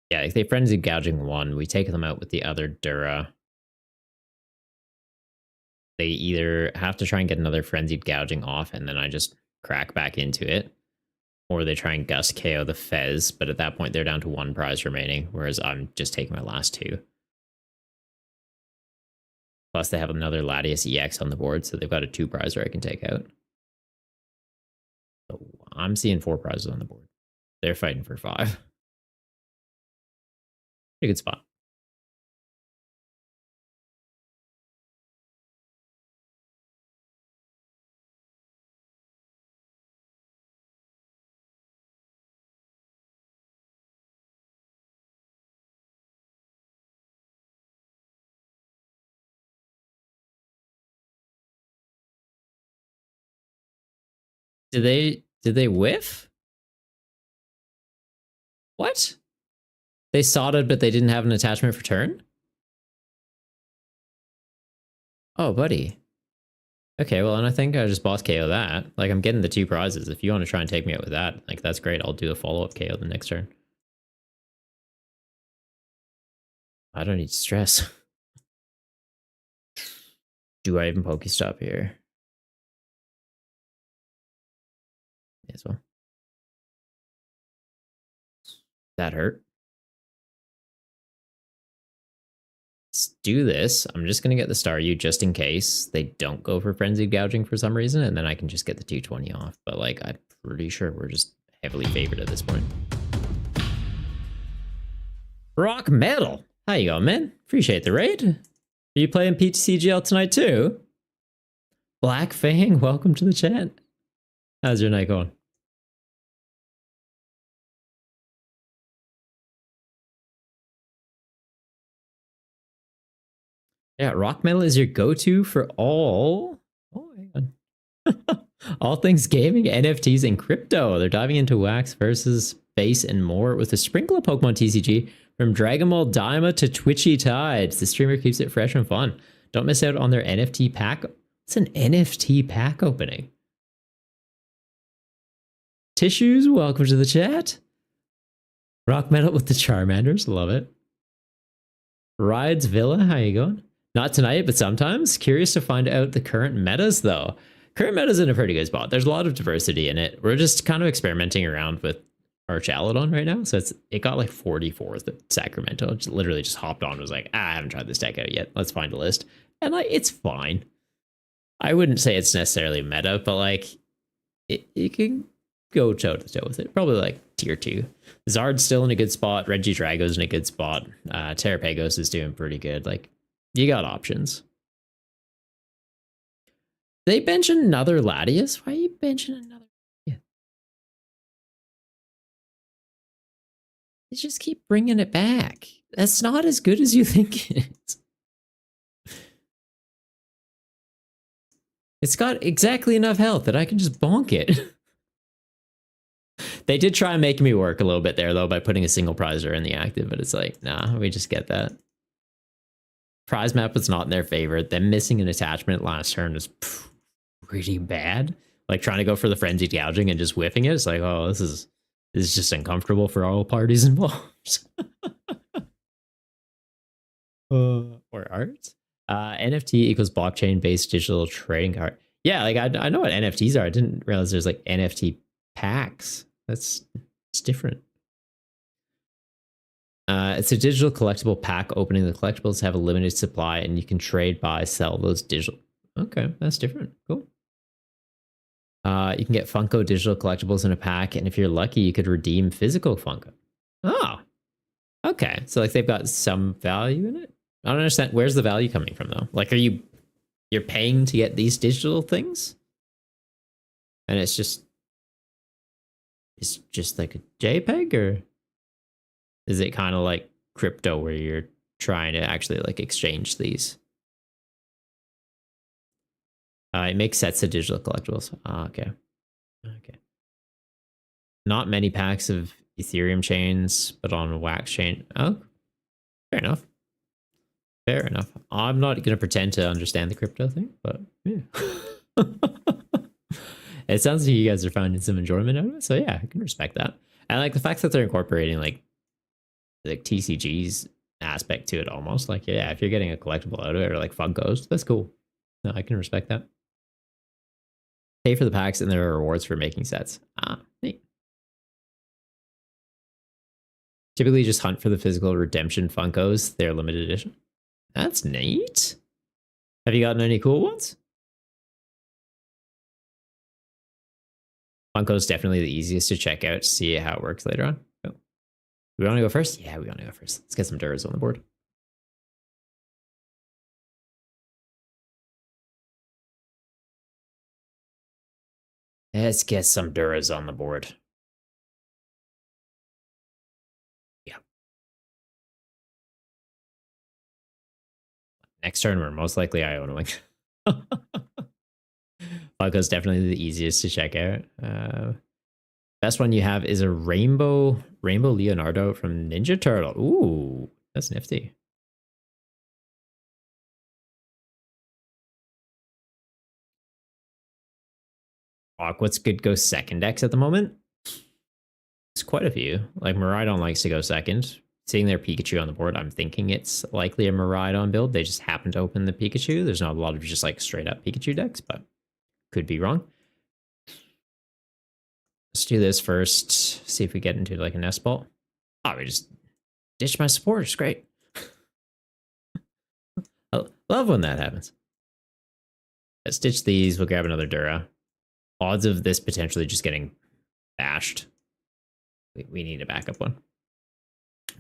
Yeah, if they frenzied gouging 1, we take them out with the other Dura. They either have to try and get another frenzied gouging off, and then I just crack back into it, or they try and Gust KO the Fez, but at that point they're down to 1 prize remaining, whereas I'm just taking my last 2. Plus they have another Latias EX on the board, so they've got a 2 prizer I can take out. So I'm seeing 4 prizes on the board. They're fighting for 5. Pretty good spot. Did they whiff? What? They sodded, but they didn't have an attachment for turn? Oh, buddy. Okay, well, and I think I just boss KO that. Like, I'm getting the 2 prizes. If you want to try and take me out with that, like, that's great. I'll do a follow-up KO the next turn. I don't need to stress. Do I even Pokestop here? May as well. That hurt. Let's do this. I'm just going to get the Staryu just in case they don't go for Frenzied Gouging for some reason, and then I can just get the 220 off. But, like, I'm pretty sure we're just heavily favored at this point. Rock Metal. How you going, man? Appreciate the raid. Are you playing PTCGL tonight too? Black Fang, welcome to the chat. How's your night going? Yeah, rock metal is your go-to for all. Oh, hang on. All things gaming, NFTs, and crypto. They're diving into wax versus base and more with a sprinkle of Pokemon TCG from Dragon Ball Daima to Twitchy Tides. The streamer keeps it fresh and fun. Don't miss out on their NFT pack. It's an NFT pack opening. Tissues, welcome to the chat. Rock Metal with the Charmanders, love it. Rides Villa, how you going? Not tonight, but sometimes. Curious to find out the current metas, though. Current meta's in a pretty good spot. There's a lot of diversity in it. We're just kind of experimenting around with Archaludon right now. So it got like 44th at Sacramento. Literally just hopped on and was like, I haven't tried this deck out yet. Let's find a list. And like, it's fine. I wouldn't say it's necessarily meta, but like, it can go toe to toe with it. Probably like tier 2. Zard's still in a good spot. Regidrago's in a good spot. Terrapagos is doing pretty good. Like, you got options. They bench another Latias? Why are you benching another? Yeah. They just keep bringing it back. That's not as good as you think it is. It's got exactly enough health that I can just bonk it. They did try and make me work a little bit there, though, by putting a single prizer in the active, but it's like, nah, we just get that. Prize map was not in their favor. Them missing an attachment last turn was pretty bad. Like trying to go for the frenzied gouging and just whiffing it. It's like, oh, this is just uncomfortable for all parties involved. Or art. NFT equals blockchain based digital trading card. Yeah, like I know what NFTs are. I didn't realize there's like NFT packs. It's different. It's a digital collectible pack. Opening the collectibles have a limited supply, and you can trade, buy, sell those digital. Okay, that's different. Cool. You can get Funko digital collectibles in a pack, and if you're lucky, you could redeem physical Funko. Oh, okay. So like they've got some value in it. I don't understand. Where's the value coming from though? Like, you're paying to get these digital things, and it's just like a JPEG, or is it kind of like crypto where you're trying to actually like exchange these? It makes sets of digital collectibles. Okay. Not many packs of Ethereum chains, but on a wax chain. Oh, fair enough. I'm not going to pretend to understand the crypto thing, but yeah. It sounds like you guys are finding some enjoyment out of it. So yeah, I can respect that. And like the fact that they're incorporating like TCG's aspect to it almost. Like, yeah, if you're getting a collectible out of it or like Funkos, that's cool. No, I can respect that. Pay for the packs and there are rewards for making sets. Neat. Typically just hunt for the physical redemption Funkos. They're limited edition. That's neat. Have you gotten any cool ones? Funko's definitely the easiest to check out to see how it works later on. Cool. We want to go first? Yeah, we want to go first. Let's get some Duras on the board. Let's get some Duras on the board. Yeah. Next turn, we're most likely Ionoing. Funko's definitely the easiest to check out. Best one you have is a Rainbow Leonardo from Ninja Turtle. Ooh, that's nifty. What's good go second decks at the moment? It's quite a few. Like Miraidon likes to go second. Seeing their Pikachu on the board, I'm thinking it's likely a Miraidon build. They just happen to open the Pikachu. There's not a lot of just like straight up Pikachu decks, but could be wrong. Let's do this first. See if we get into like a nest ball. Oh, we just ditched my supporters. Great. I love when that happens. Let's ditch these. We'll grab another Dura. Odds of this potentially just getting bashed. We need a backup one.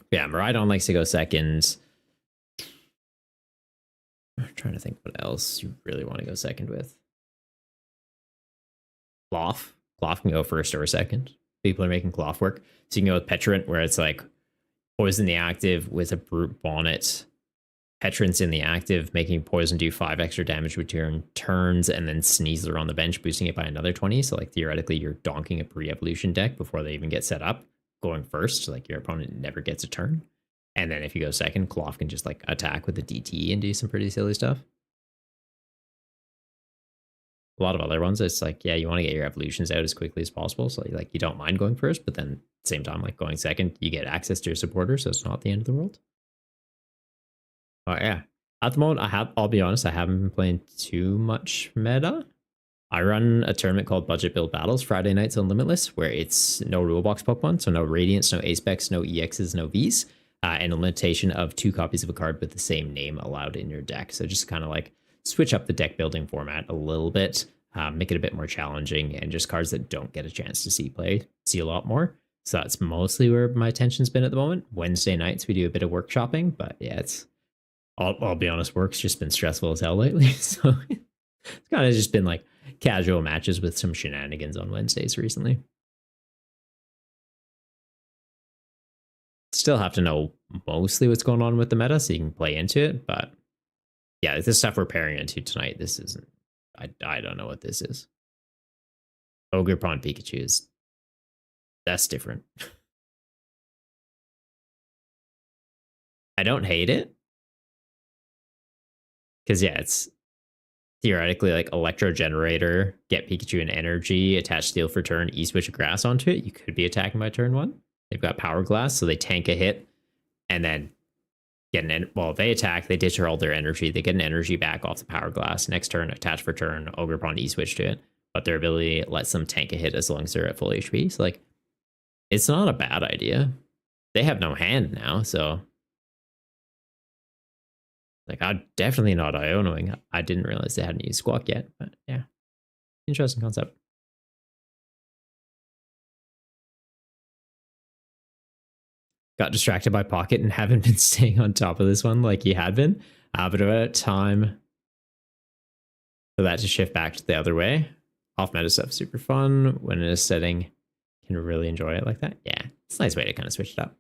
Yeah, Miraidon likes to go second. I'm trying to think what else you really want to go second with. Cloth. Cloth can go first or second. People are making Cloth work. So you can go with Petrant, where it's like poison the active with a Brute Bonnet. Petrance in the active, making poison do 5 extra damage with turns, and then Sneasler on the bench, boosting it by another 20. So like theoretically, you're donking a pre-evolution deck before they even get set up, going first. So like your opponent never gets a turn. And then if you go second, Cloth can just like attack with the DT and do some pretty silly stuff. A lot of other ones, it's like, yeah, you want to get your evolutions out as quickly as possible. So like you don't mind going first, but then at the same time, like going second, you get access to your supporter, so it's not the end of the world. Oh yeah. At the moment, I'll be honest, I haven't been playing too much meta. I run a tournament called Budget Build Battles Friday nights on Limitless, where it's no rulebox Pokemon, so no Radiants, no A-Specs, no EXs, no Vs, and a limitation of 2 copies of a card with the same name allowed in your deck. So just kind of like switch up the deck building format a little bit, make it a bit more challenging, and just cards that don't get a chance to see a lot more. So that's mostly where my attention's been at the moment. Wednesday nights we do a bit of workshopping, but yeah, I'll be honest, work's just been stressful as hell lately. So it's kind of just been like casual matches with some shenanigans on Wednesdays recently. Still have to know mostly what's going on with the meta so you can play into it. But yeah, this stuff we're pairing into tonight, this isn't, I don't know what this is. Ogerpon Pikachu that's different. I don't hate it. Because yeah, it's theoretically like Electro Generator, get Pikachu an energy, attach Steel for turn, E-switch a grass onto it. You could be attacking by turn 1. They've got Power Glass, so they tank a hit and then get well, they attack, they ditch all their energy, they get an energy back off the Power Glass. Next turn, attach for turn, Ogerpon E-switch to it. But their ability lets them tank a hit as long as they're at full HP. So like, it's not a bad idea. They have no hand now, so like, I'm definitely not Ionoing. I didn't realize they hadn't used Squawk yet, but yeah. Interesting concept. Got distracted by Pocket and haven't been staying on top of this one like you had been. But about time for that to shift back to the other way. Off meta stuff super fun. When in a setting, can really enjoy it like that. Yeah, it's a nice way to kind of switch it up.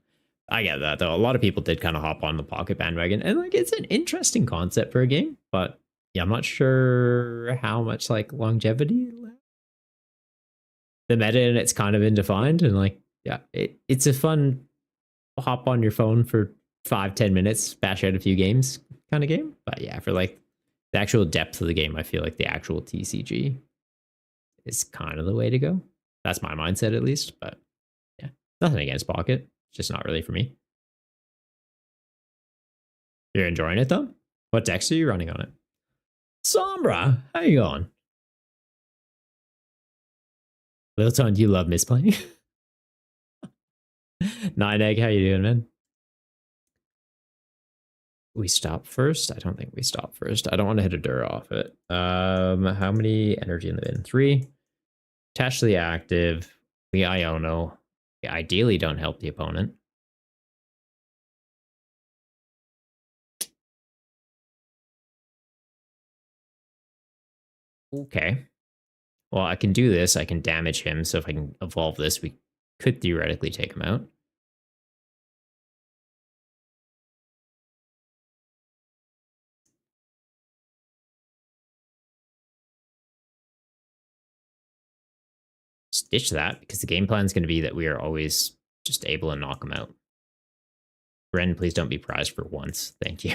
I get that though. A lot of people did kind of hop on the Pocket bandwagon, and like it's an interesting concept for a game, but yeah, I'm not sure how much like longevity left. The meta and it's kind of been defined, and like yeah, it's a fun hop on your phone for 5-10 minutes, bash out a few games kind of game. But yeah, for like the actual depth of the game, I feel like the actual TCG is kind of the way to go. That's my mindset at least. But yeah, nothing against Pocket. Just not really for me. You're enjoying it though? What decks are you running on it? Sombra, how you going? Lilton, you love misplaying. 9egg, how you doing, man? We stop first? I don't think we stop first. I don't want to hit a Dur off it. How many energy in the bin? 3. Attach to the active. We Iono. Yeah, ideally don't help the opponent. Okay. Well, I can do this. I can damage him. So if I can evolve this, we could theoretically take him out. Ditch that, because the game plan is going to be that we are always just able to knock him out. Bren, please don't be prized for once. Thank you.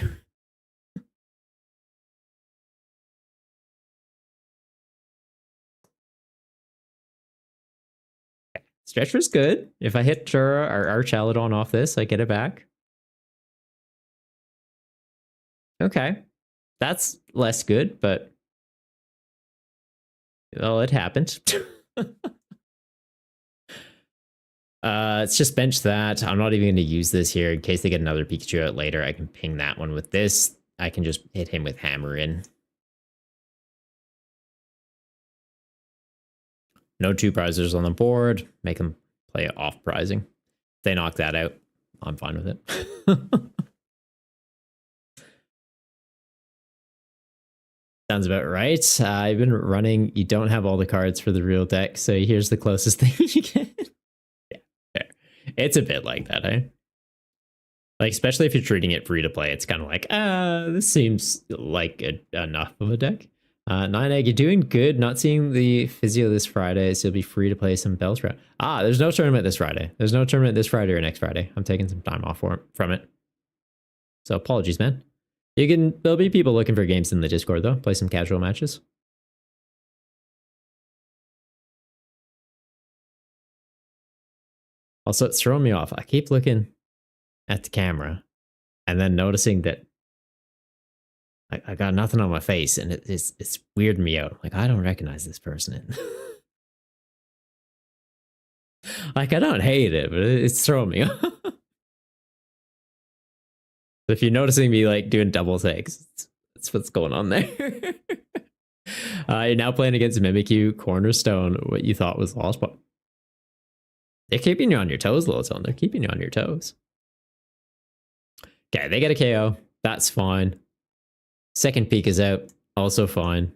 Stretcher's good. If I hit our Chaladon off this, I get it back. Okay. That's less good, but well, it happened. Let's just bench that. I'm not even going to use this here in case they get another Pikachu out later. I can ping that one with this. I can just hit him with Hammer in. No 2 prizers on the board. Make them play off prizing. If they knock that out, I'm fine with it. Sounds about right. I've been running. You don't have all the cards for the real deck, so here's the closest thing you get. Yeah, fair. It's a bit like that, eh? Like, especially if you're treating it free to play, it's kind of like, this seems like enough of a deck. Nine Egg, you're doing good. Not seeing the physio this Friday, so you'll be free to play some Bellsprout. There's no tournament this Friday. There's no tournament this Friday or next Friday. I'm taking some time off from it. So apologies, man. There'll be people looking for games in the Discord though. Play some casual matches. Also, it's throwing me off. I keep looking at the camera and then noticing that I got nothing on my face, and it's weirding me out. Like, I don't recognize this person. Like, I don't hate it, but it's throwing me off. If you're noticing me like doing double takes, that's what's going on there. You're now playing against Mimikyu, Cornerstone, what you thought was lost, but they're keeping you on your toes, Lilithone. They're keeping you on your toes. Okay, they get a KO. That's fine. Second peak is out. Also fine.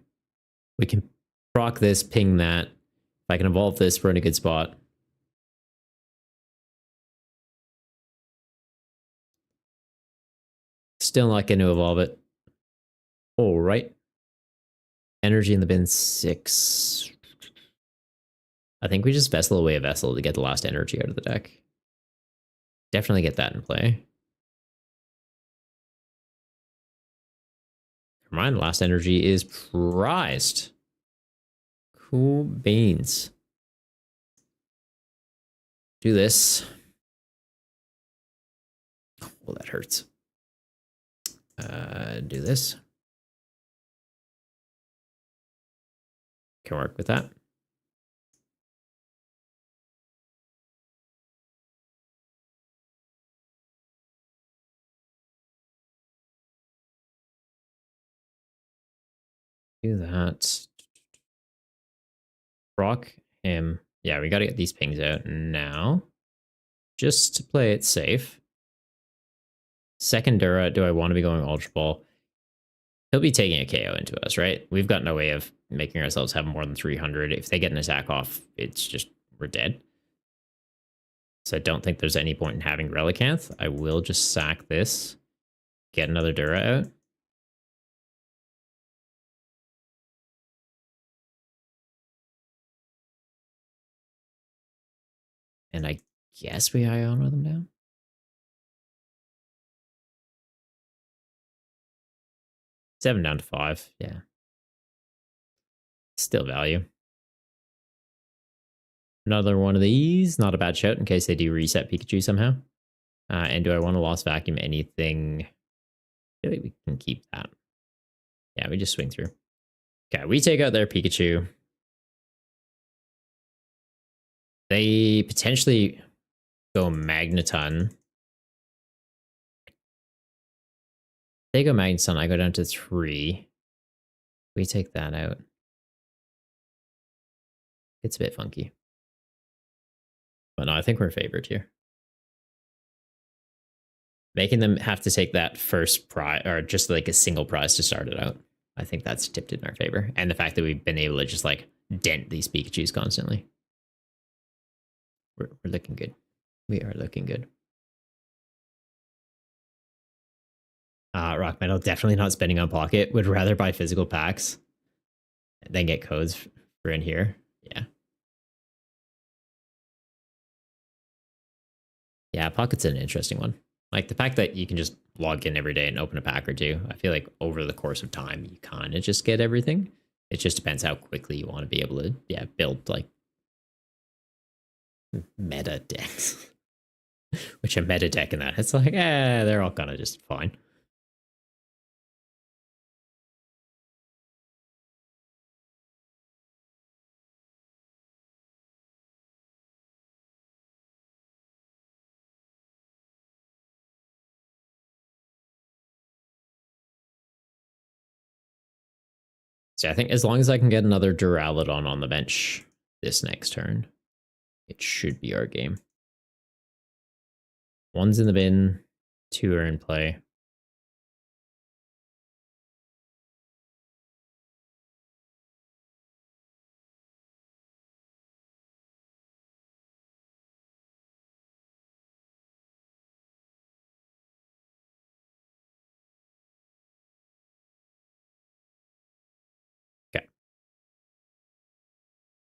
We can proc this, ping that. If I can evolve this, we're in a good spot. Still not going to evolve it. All right. Energy in the bin 6. I think we just Vessel away a Vessel to get the last energy out of the deck. Definitely get that in play. Never mind, last energy is prized. Cool beans. Do this. Oh, that hurts. Do this. Can work with that. Do that. Proc him. Yeah, we got to get these pings out now. Just to play it safe. Second Dura, do I want to be going Ultra Ball? He'll be taking a KO into us, right? We've got no way of making ourselves have more than 300. If they get an attack off, it's just, we're dead. So I don't think there's any point in having Relicanth. I will just sack this, get another Dura out. And I guess we Iono them down. Seven down to 5, yeah. Still value. Another one of these, not a bad shout in case they do reset Pikachu somehow. And do I want to Lost Vacuum anything? I feel like we can keep that. Yeah, we just swing through. Okay, we take out their Pikachu. They potentially go Magneton. They go Magneton, I go down to 3. We take that out. It's a bit funky. But no, I think we're favored here. Making them have to take that first prize, or just like a single prize to start it out. I think that's tipped in our favor. And the fact that we've been able to just like dent these Pikachus constantly. We're looking good. We are looking good. Rock Metal, definitely not spending on Pocket. Would rather buy physical packs than get codes for in here. Yeah. Yeah, Pocket's an interesting one. Like the fact that you can just log in every day and open a pack or two. I feel like over the course of time, you kind of just get everything. It just depends how quickly you want to be able to, build like meta decks. Which a meta deck in that, it's like, they're all kind of just fine. So I think as long as I can get another Duraludon on the bench this next turn, it should be our game. 1's in the bin, 2 are in play.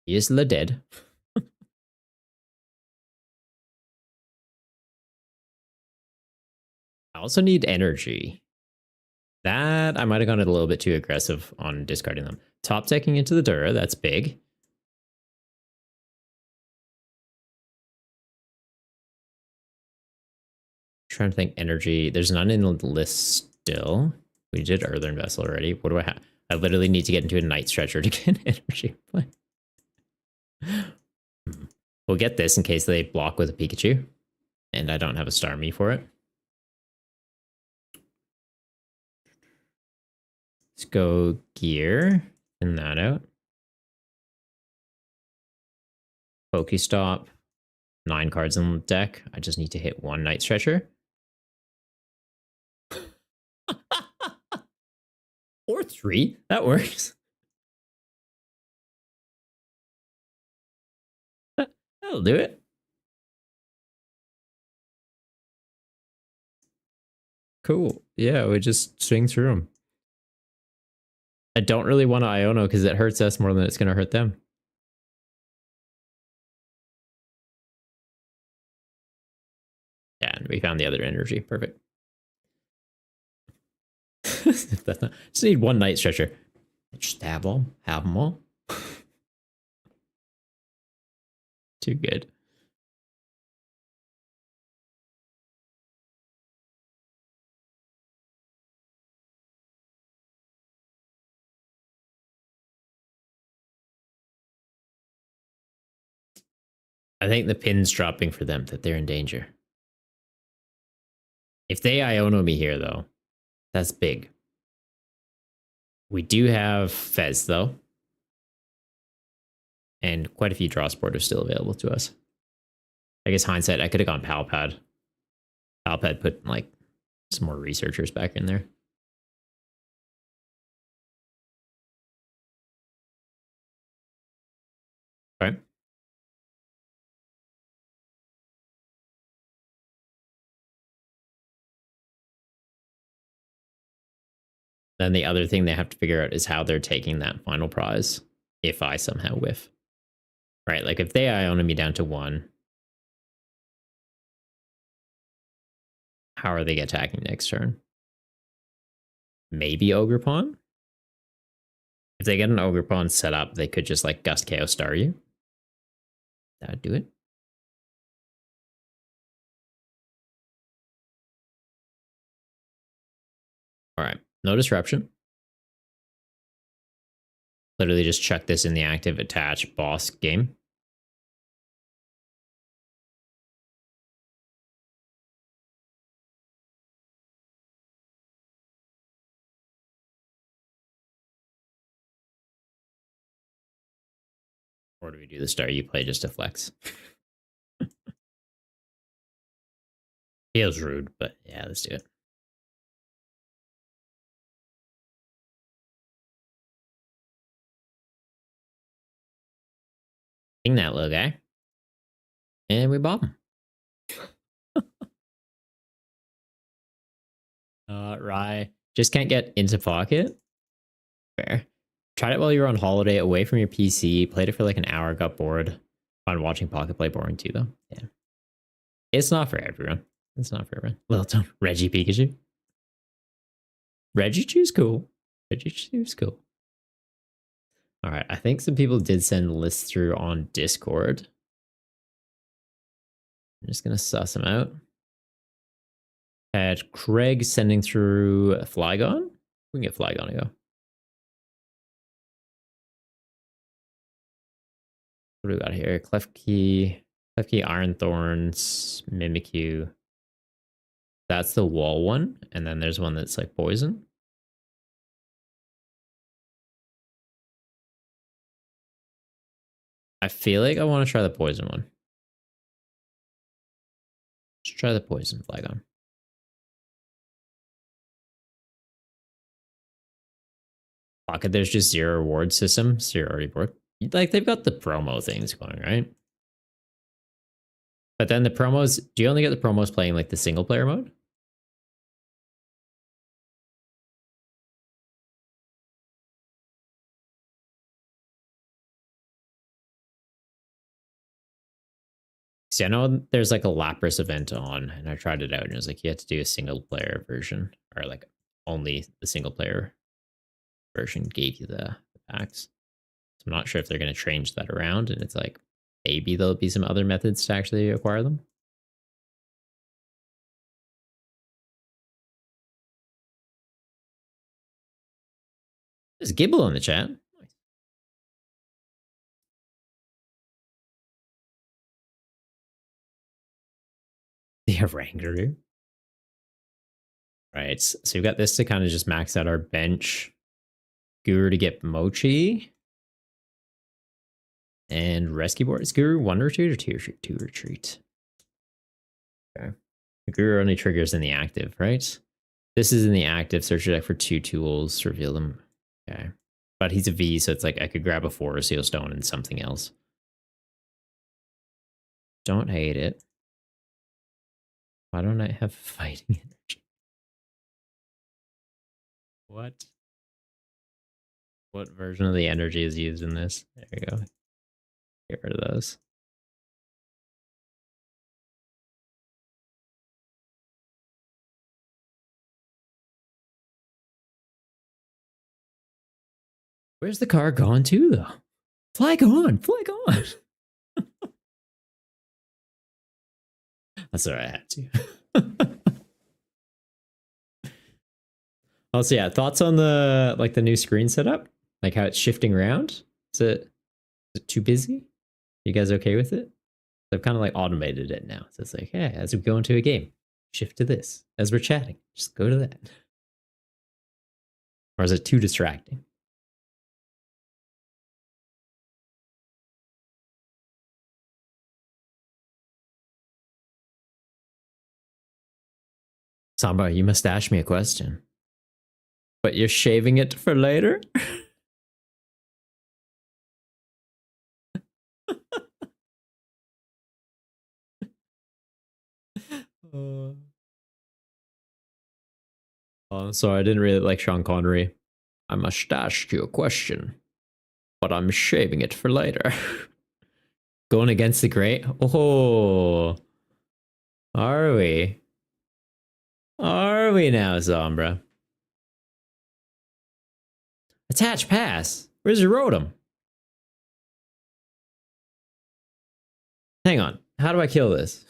He is the dead. I also need energy. That I might have gone a little bit too aggressive on discarding them. Top decking into the Dura, that's big. Trying to think energy. There's none in the list still. We did Earthen Vessel already. What do I have? I literally need to get into a Night Stretcher to get energy. We'll get this in case they block with a Pikachu. And I don't have a Starmie for it. Let's go Gear. Thin that out. Pokestop. 9 cards in the deck. I just need to hit 1 Night Stretcher. Or 3. That works. That'll do it. Cool. Yeah, we just swing through them. I don't really want to Iono because it hurts us more than it's going to hurt them. Yeah, and we found the other energy. Perfect. That's not, just need 1 Night Stretcher. Just have them all. Too good. I think the pin's dropping for them, that they're in danger. If they Iono me here, though, that's big. We do have Fez, though. And quite a few draw sport are still available to us. I guess hindsight, I could have gone Palpad. Palpad put, like, some more researchers back in there. All right. Then the other thing they have to figure out is how they're taking that final prize if I somehow whiff. Right, like if they Iono me down to 1, how are they attacking next turn? Maybe Ogre Pawn? If they get an Ogre Pawn set up, they could just like Gust Chaos Star you. That would do it. All right, no disruption. Literally just chuck this in the active attach boss game. Or do we do the star you play just to flex? Feels rude, but yeah, let's do it. King that little guy. And we bomb him. Rye. Just can't get into pocket. Fair. Tried it while you were on holiday, away from your PC. Played it for like an hour, got bored. Found watching Pocket Play boring too, though. Yeah. It's not for everyone. It's not for everyone. Little Tone. Reggie Pikachu. Reggie Chew's cool. Reggie Chew's cool. All right. I think some people did send lists through on Discord. I'm just going to suss them out. Had Craig sending through Flygon. We can get Flygon to go. What do we got here? Klefki, Iron Thorns, Mimikyu. That's the wall one. And then there's one that's like poison. I feel like I want to try the poison one. Let's try the poison Flygon. Pocket, there's just 0 reward system, so you're already bored. Like, they've got the promo things going, right? But then the promos, do you only get the promos playing like the single player mode? See, I know there's like a Lapras event on, and I tried it out, and it was like you had to do a single player version, or like only the single player version gave you the packs. So I'm not sure if they're going to change that around, and it's like maybe there'll be some other methods to actually acquire them. There's Gibble in the chat. The Rangaroo. Right, so we've got this to kind of just max out our bench. Guru to get Mochi. And Rescue Board. Is Guru 1 retreat or 2 retreat? Okay. Guru only triggers in the active, right? This is in the active. Search your deck for 2 tools. Reveal them. Okay. But he's a V, so it's like I could grab a 4 Seal Stone and something else. Don't hate it. Why don't I have fighting energy? What? What version of the energy is used in this? There we go. Get rid of those. Where's the car gone to, though? Flag on! Flag on! That's all right, I had to. Also, yeah, thoughts on the the new screen setup? Like how it's shifting around? Is it too busy? You guys okay with it? I've kind of like automated it now. So it's like, hey, as we go into a game, shift to this. As we're chatting, just go to that. Or is it too distracting? Samba, you must ask me a question. But you're shaving it for later? Sorry, I didn't really like Sean Connery. I must ask you a question, but I'm shaving it for later. Going against the great? Oh, are we? Are we now, Zombra? Attach pass. Where's your Rotom? Hang on. How do I kill this?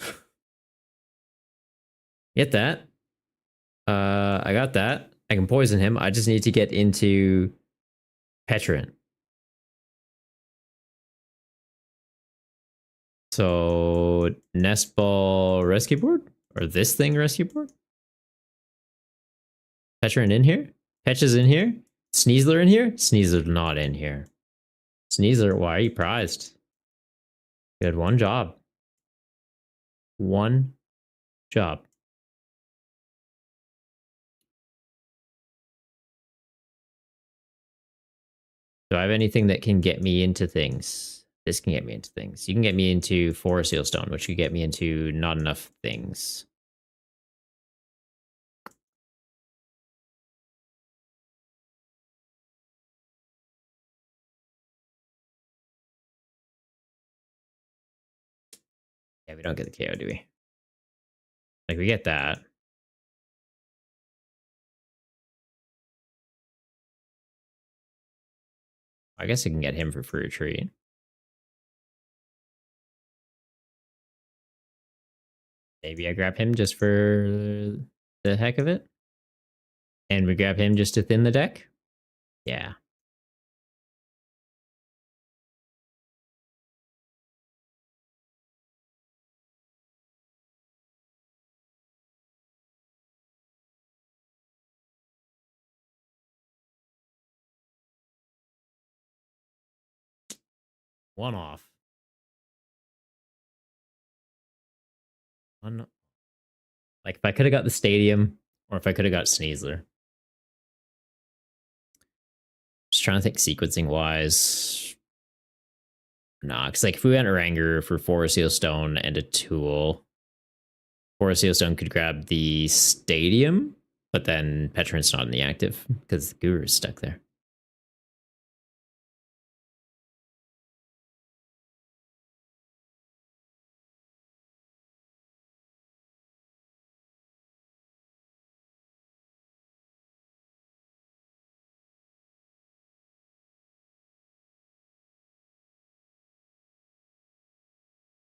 Get that. I got that. I can poison him. I just need to get into Petrant. So Nest Ball Rescue Board? Or this thing Rescue Board? Petrant in here? Petch is in here? Sneasler in here? Sneasler's not in here. Sneasler, why are you prized? You had one job. One job. Do I have anything that can get me into things? This can get me into things. You can get me into 4 Seal Stone, which could get me into not enough things. Yeah, we don't get the KO, do we? Like, we get that. I guess I can get him for free retreat. Maybe I grab him just for the heck of it. And we grab him just to thin the deck? Yeah. One off. One. Like, if I could have got the stadium, or if I could have got Sneasler. Just trying to think sequencing wise. Nah, because like if we went Ranger for 4 Seal Stone and a tool, 4 Seal Stone could grab the stadium, but then Petrant's not in the active because the Guru is stuck there.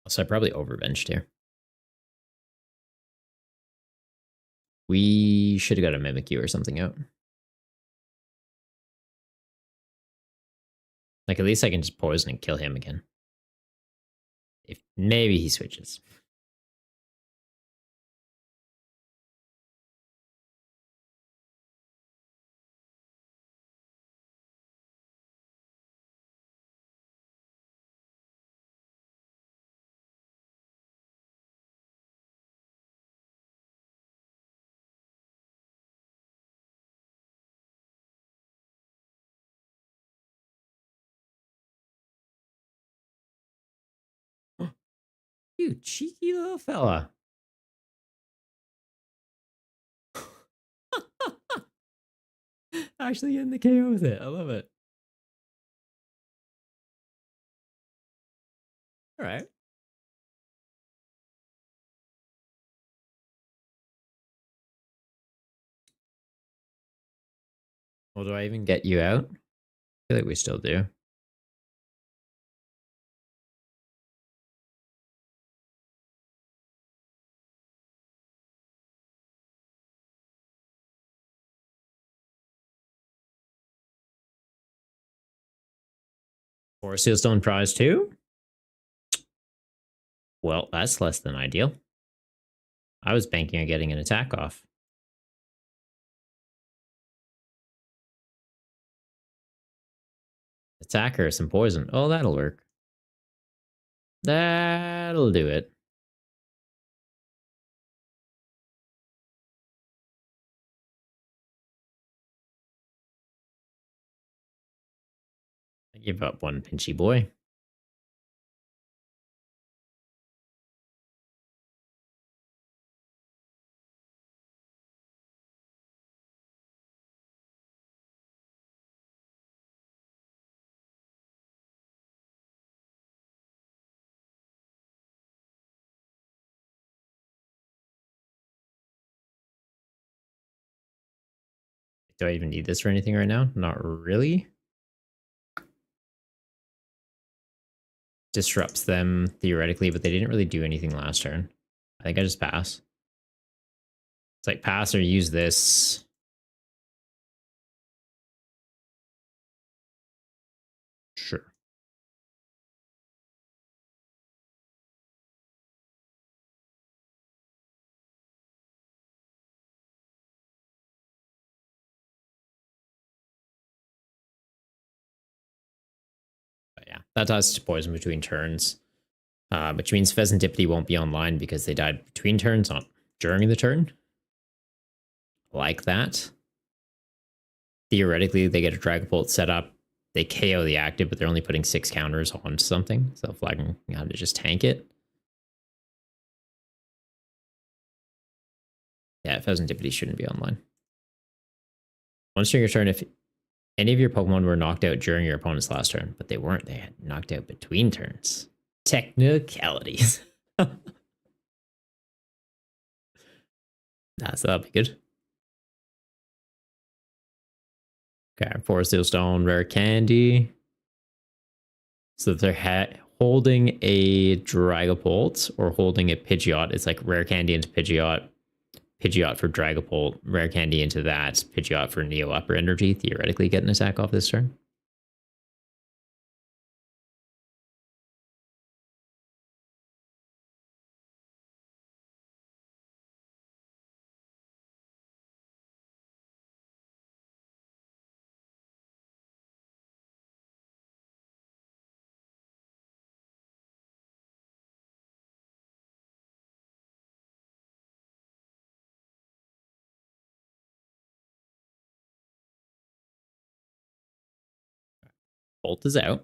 So I probably overbenched here. We should have got a Mimikyu or something out. Like, at least I can just poison and kill him again. If maybe he switches. You cheeky little fella. Actually getting the KO with it. I love it. All right. Well, do I even get you out? I feel like we still do. Force Sealstone prize too? Well, that's less than ideal. I was banking on getting an attack off. Attacker, some poison. Oh, that'll work. That'll do it. I give up one pinchy boy. Do I even need this for anything right now? Not really. Disrupts them theoretically, but they didn't really do anything last turn. I think I just pass. It's like pass or use this. Sure. But yeah, that does to poison between turns, which means Pheasantipity won't be online because they died between turns, not during the turn. Like that. Theoretically, they get a Dragapult set up. They KO the active, but they're only putting 6 counters on something. So flagging how to just tank it. Yeah, Pheasantipity shouldn't be online. Once during your turn, if any of your Pokemon were knocked out during your opponent's last turn, but they weren't, they had knocked out between turns. Technicalities. So that'll be good. Okay, Forest Stone, Rare Candy. So if they're holding a Dragapult or holding a Pidgeot, it's like Rare Candy into Pidgeot, Pidgeot for Dragapult, Rare Candy into that, Pidgeot for Neo Upper Energy, theoretically get an attack off this turn. Bolt is out.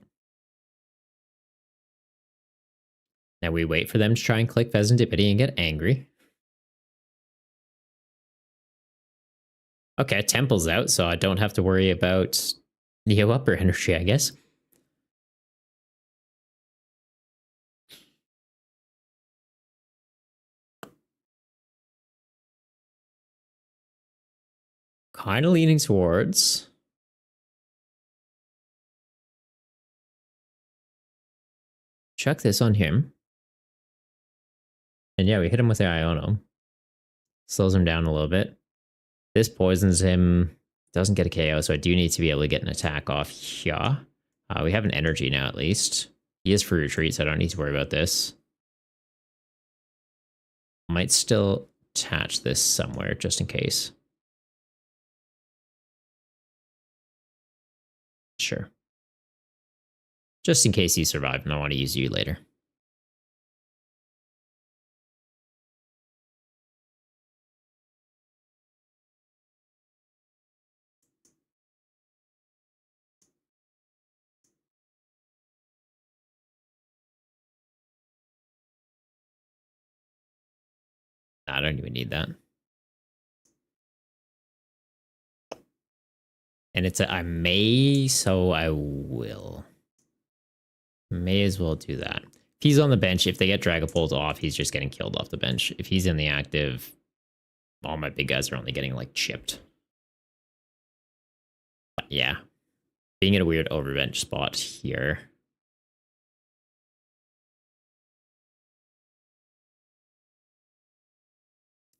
Now we wait for them to try and click Pheasantipity and get angry. Okay, Temple's out, so I don't have to worry about Neo Upper Energy, I guess. Kind of leaning towards chuck this on him. And yeah, we hit him with the Iono. Slows him down a little bit. This poisons him. Doesn't get a KO, so I do need to be able to get an attack off here. We have an energy now, at least. He is for retreat, so I don't need to worry about this. Might still attach this somewhere, just in case. Sure. Just in case you survive and I want to use you later. I don't even need that. And it's a I may, so I will. May as well do that. If he's on the bench, if they get Dragapult off, he's just getting killed off the bench. If he's in the active, all my big guys are only getting like chipped. But yeah. Being in a weird overbench spot here.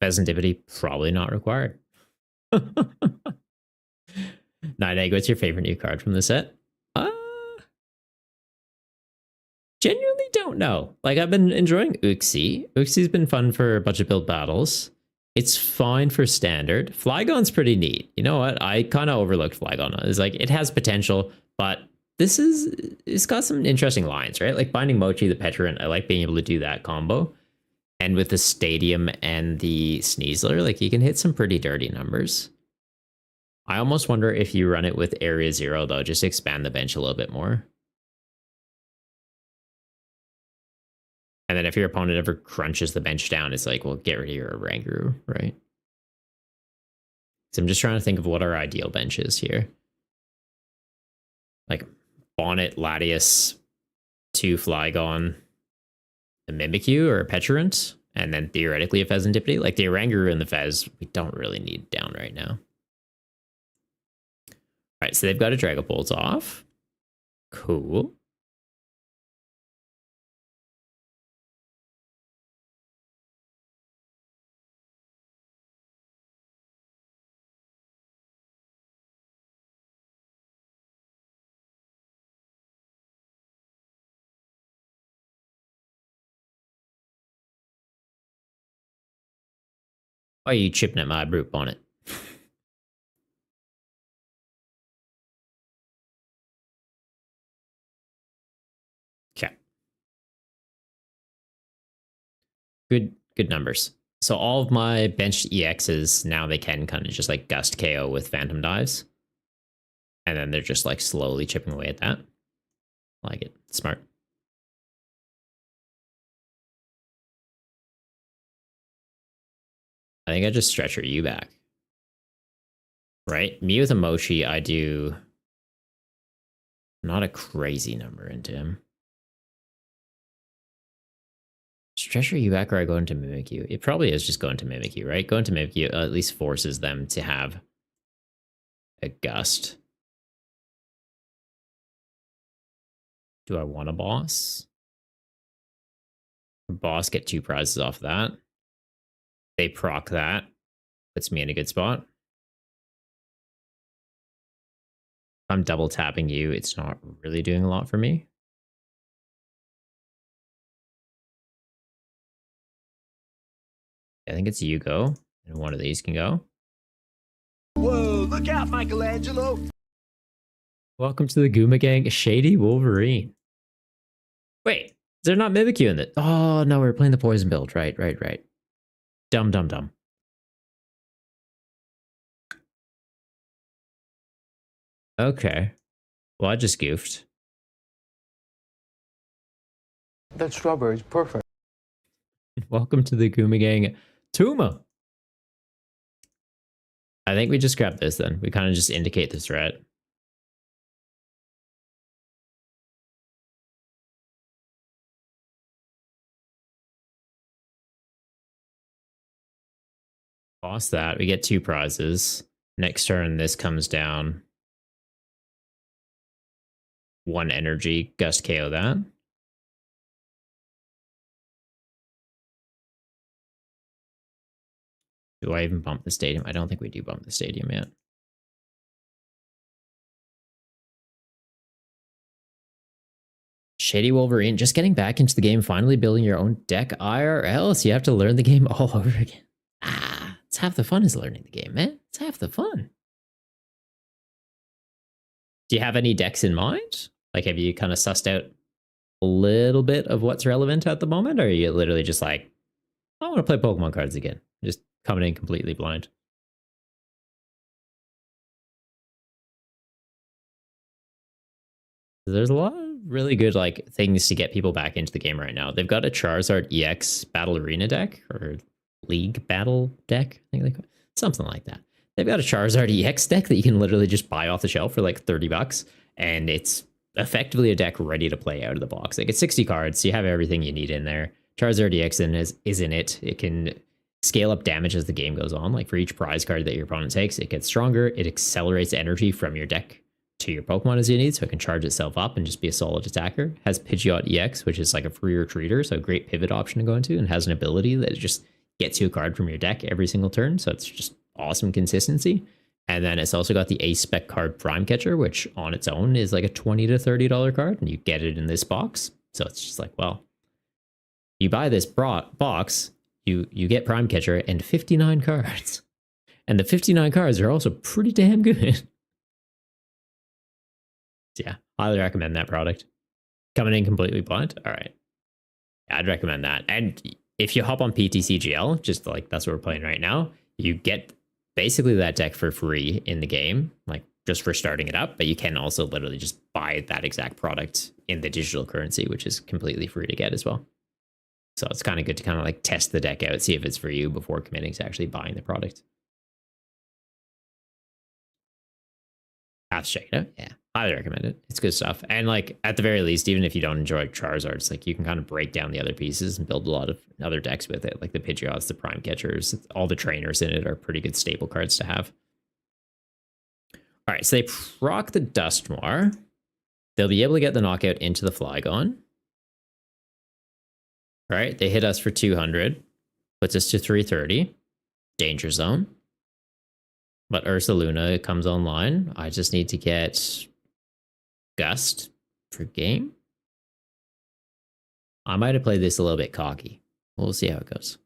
Pheasantipity, probably not required. Night Egg, what's your favorite new card from the set? Genuinely don't know. Like, I've been enjoying Uxie. Uxie's been fun for a bunch of build battles. It's fine for standard. Flygon's pretty neat. You know what? I kind of overlooked Flygon. It's like, it has potential, but it's got some interesting lines, right? Like Binding Mochi, the Petrant, I like being able to do that combo. And with the Stadium and the Sneasler, like, you can hit some pretty dirty numbers. I almost wonder if you run it with Area 0, though, just expand the bench a little bit more. And then if your opponent ever crunches the bench down, it's like, well, get rid of your Oranguru, right? So I'm just trying to think of what our ideal bench is here. Like Bonnet, Latias, 2 Flygon, a Mimikyu or a Petrant, and then theoretically a Pheasantipity. Like the Oranguru and the Fez, we don't really need down right now. All right, so they've got a Dragapult off. Cool. Why are you chipping at my brute Bonnet? Okay. Good numbers. So all of my benched EXs, now they can kind of just like gust KO with Phantom Dives. And then they're just like slowly chipping away at that. I like it. Smart. I think I just stretch you back. Right? Me with a Mochi, I do not a crazy number into him. Stretcher you back or I go into Mimikyu? It probably is just going to Mimikyu, right? Going to Mimikyu at least forces them to have a gust. Do I want a boss? Boss get 2 prizes off that. They proc that. Puts me in a good spot. If I'm double tapping you, it's not really doing a lot for me. I think it's you go, and one of these can go. Whoa, look out, Michelangelo! Welcome to the Gooma Gang, Shady Wolverine. Wait, is there not Mimikyu in it? Oh, no, we're playing the poison build. Right. Dumb. Okay. Well, I just goofed. That strawberry is perfect. Welcome to the Gooma Gang, Tuma. I think we just grab this then. We kind of just indicate the threat. Boss that. We get 2 prizes. Next turn, this comes down. 1 energy. Gust KO that. Do I even bump the stadium? I don't think we do bump the stadium yet. Shady Wolverine, just getting back into the game, finally building your own deck IRL, so you have to learn the game all over again. It's half the fun is learning the game, man. It's half the fun. Do you have any decks in mind? Like, have you kind of sussed out a little bit of what's relevant at the moment? Or are you literally just like, I want to play Pokemon cards again? Just coming in completely blind. There's a lot of really good like things to get people back into the game right now. They've got a Charizard EX Battle Arena deck or League Battle deck, I think they call it. Something like that. They've got a Charizard EX deck that you can literally just buy off the shelf for like $30, and it's effectively a deck ready to play out of the box. Like it's 60 cards, so you have everything you need in there. Charizard EX is in it. It can scale up damage as the game goes on. Like for each prize card that your opponent takes, it gets stronger. It accelerates energy from your deck to your Pokemon as you need, so it can charge itself up and just be a solid attacker. Has Pidgeot EX, which is like a free retreater, so a great pivot option to go into, and has an ability that just gets you a card from your deck every single turn, so it's just awesome consistency. And then it's also got the Ace Spec card Prime Catcher, which on its own is like a $20 to $30 card, and you get it in this box. So it's just like, well, you buy this box, you get Prime Catcher and 59 cards. And the 59 cards are also pretty damn good. So yeah, highly recommend that product. Coming in completely blind? All right. Yeah, I'd recommend that. And if you hop on PTCGL, just like that's what we're playing right now, you get basically that deck for free in the game, like just for starting it up, but you can also literally just buy that exact product in the digital currency, which is completely free to get as well. So it's kind of good to kind of like test the deck out, see if it's for you before committing to actually buying the product. Have to check it out. Yeah, highly recommend it. It's good stuff. And like at the very least, even if you don't enjoy Charizard, it's like you can kind of break down the other pieces and build a lot of other decks with it. Like the Pidgeots, the Prime Catchers, all the trainers in it are pretty good staple cards to have. All right, so they proc the Dusknoir. They'll be able to get the knockout into the Flygon. All right, they hit us for 200. Puts us to 330. Danger Zone. But Ursaluna comes online. I just need to get Gust for game. I might have played this a little bit cocky. We'll see how it goes.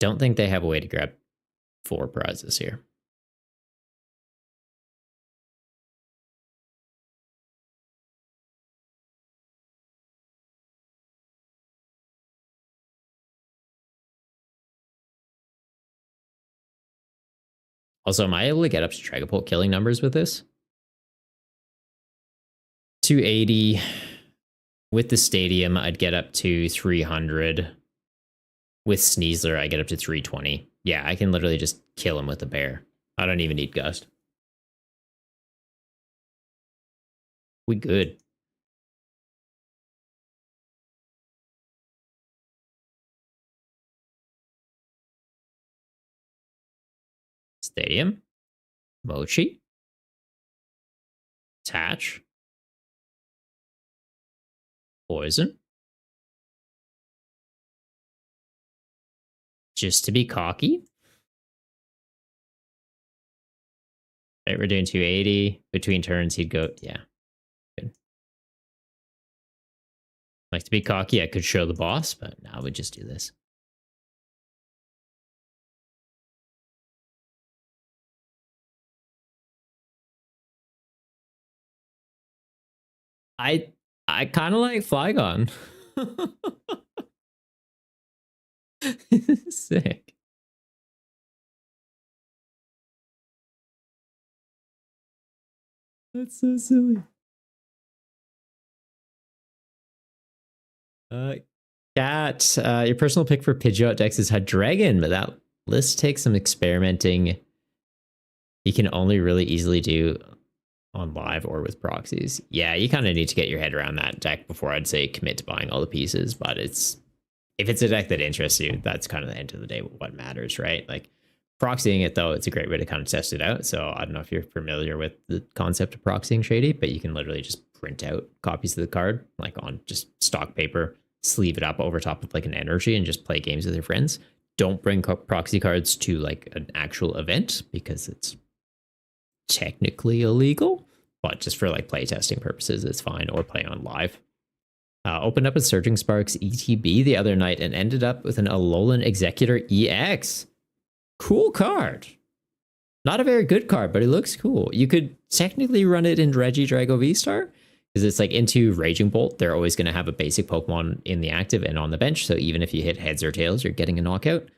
Don't think they have a way to grab 4 prizes here. Also, am I able to get up to Dragapult killing numbers with this? 280. With the Stadium, I'd get up to 300. With Sneasler, I get up to 320. Yeah, I can literally just kill him with the bear. I don't even need Gust. We good. Stadium. Mochi. Attach. Poison. Just to be cocky. Right, we're doing 280. Between turns, he'd go, yeah. Good. Like to be cocky, I could show the boss, but now we just do this. I kind of like Flygon. Sick. That's so silly. Cat, your personal pick for Pidgeot decks is Hydreigon, but that list takes some experimenting. You can only really easily do on live or with proxies. Yeah, you kind of need to get your head around that deck before I'd say commit to buying all the pieces, but if it's a deck that interests you, that's kind of the end of the day what matters, right? Like proxying it though, it's a great way to kind of test it out. So I don't know if you're familiar with the concept of proxying Shady, but you can literally just print out copies of the card like on just stock paper, sleeve it up over top of like an energy and just play games with your friends. Don't bring proxy cards to like an actual event because it's technically illegal, but just for like playtesting purposes, it's fine, or play on live. Opened up a Surging Sparks ETB the other night and ended up with an Alolan Executor EX. Cool card. Not a very good card, but it looks cool. You could technically run it in Regidrago V-Star because it's like into Raging Bolt. They're always going to have a basic Pokemon in the active and on the bench. So even if you hit heads or tails, you're getting a knockout.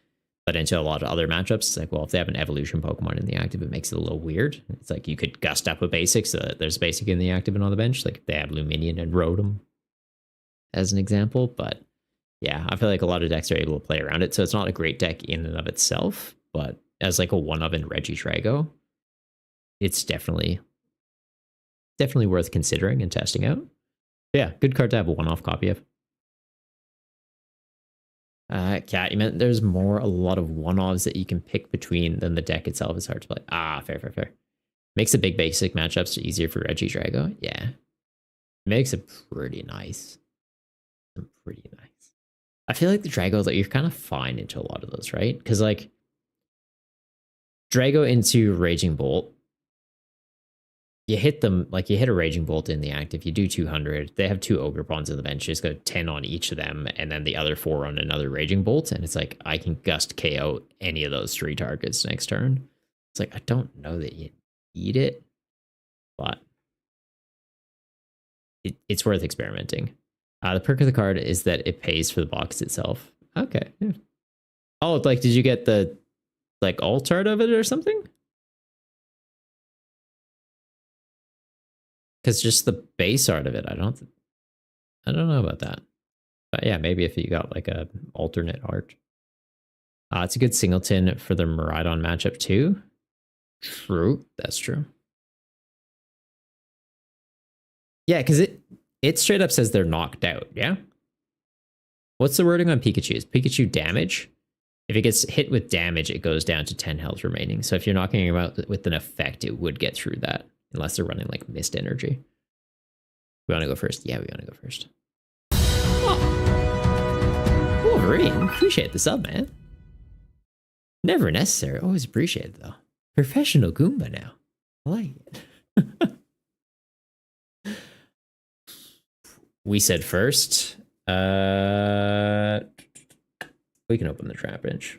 But into a lot of other matchups, it's like, well, if they have an evolution Pokemon in the active, it makes it a little weird. It's like you could gust up a basic so that there's basic in the active and on the bench. Like they have Luminion and Rotom as an example. But yeah, I feel like a lot of decks are able to play around it. So it's not a great deck in and of itself, but as like a one-of in Regidrago, it's definitely worth considering and testing out. Yeah, good card to have a one-off copy of. Cat, you meant there's a lot of one-offs that you can pick between than the deck itself is hard to play. Fair. Makes the big basic matchups easier for Regidrago. Yeah. Makes it pretty nice. Pretty nice. I feel like the Drago, like, you're kind of fine into a lot of those, right? Because like Drago into Raging Bolt, you hit them, like you hit a Raging Bolt in the active, you do 200. They have 2 Ogerpons in the bench, just go 10 on each of them, and then the other 4 on another Raging Bolt. And it's like, I can gust KO any of those 3 targets next turn. It's like, I don't know that you need it, but it's worth experimenting. The perk of the card is that it pays for the box itself. Okay. Yeah. Oh, like, did you get the like alt art of it or something? Because just the base art of it, I don't know about that. But yeah, maybe if you got like a alternate art. It's a good singleton for the Miraidon matchup too. True, that's true. Yeah, because it straight up says they're knocked out. Yeah. What's the wording on Pikachu's? Pikachu damage. If it gets hit with damage, it goes down to 10 health remaining. So if you're knocking him out with an effect, it would get through that. Unless they're running like Mist Energy. We want to go first? Yeah, we want to go first. Oh. Wolverine, appreciate the sub, man. Never necessary, always appreciated though. Professional Goomba now. I like it. We said first. We can open the trap bench.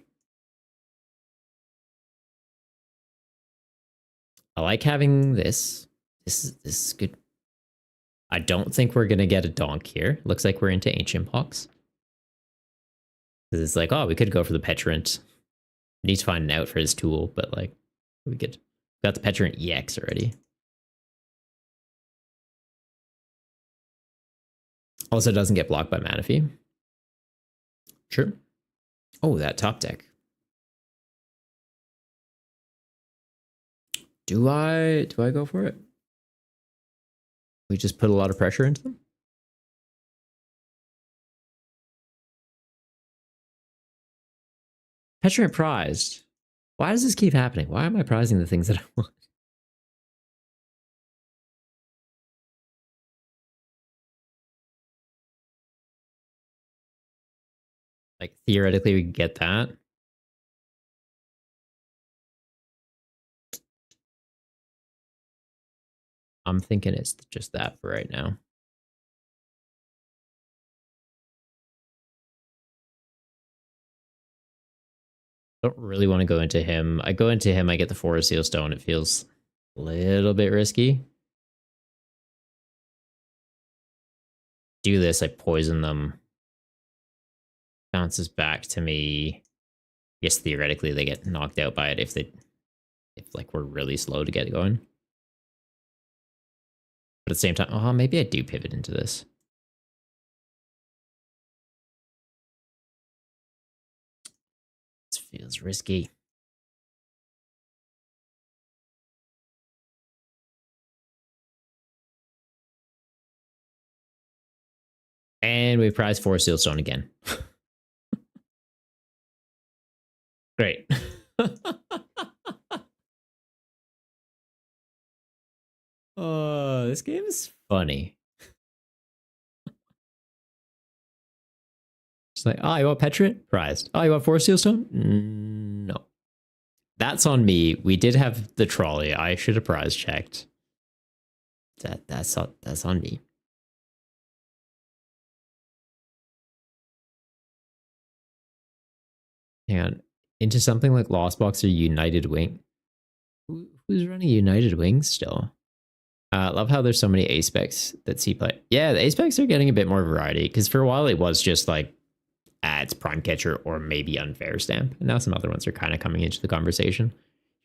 I like having this. This is good. I don't think we're gonna get a donk here. Looks like we're into Ancient Pox. Because it's like, oh, we could go for the Petrant. Need to find an out for his tool, but like we could got the Petrant EX already. Also doesn't get blocked by Manaphy. True. Oh, that top deck. Do I go for it? We just put a lot of pressure into them. Petrant prized. Why does this keep happening? Why am I prizing the things that I want? Like theoretically we could get that. I'm thinking it's just that for right now. Don't really want to go into him. I go into him, I get the Forest Seal Stone. It feels a little bit risky. Do this, I poison them. Bounces back to me. I guess theoretically they get knocked out by it if like we're really slow to get going. But at the same time, oh, maybe I do pivot into this. This feels risky. And we prize Forest Seal Stone again. Great. Oh, this game is funny. It's like, oh, you want Petra? Prized. Oh, you want Forest Seal Stone? No. That's on me. We did have the trolley. I should have prize checked. That's on me. Hang on. Into something like Lost Box or United Wing. Who's running United Wings still? Love how there's so many A-specs that see play. Yeah, the A-specs are getting a bit more variety because for a while it was just like it's Prime Catcher or maybe Unfair Stamp. And now some other ones are kind of coming into the conversation.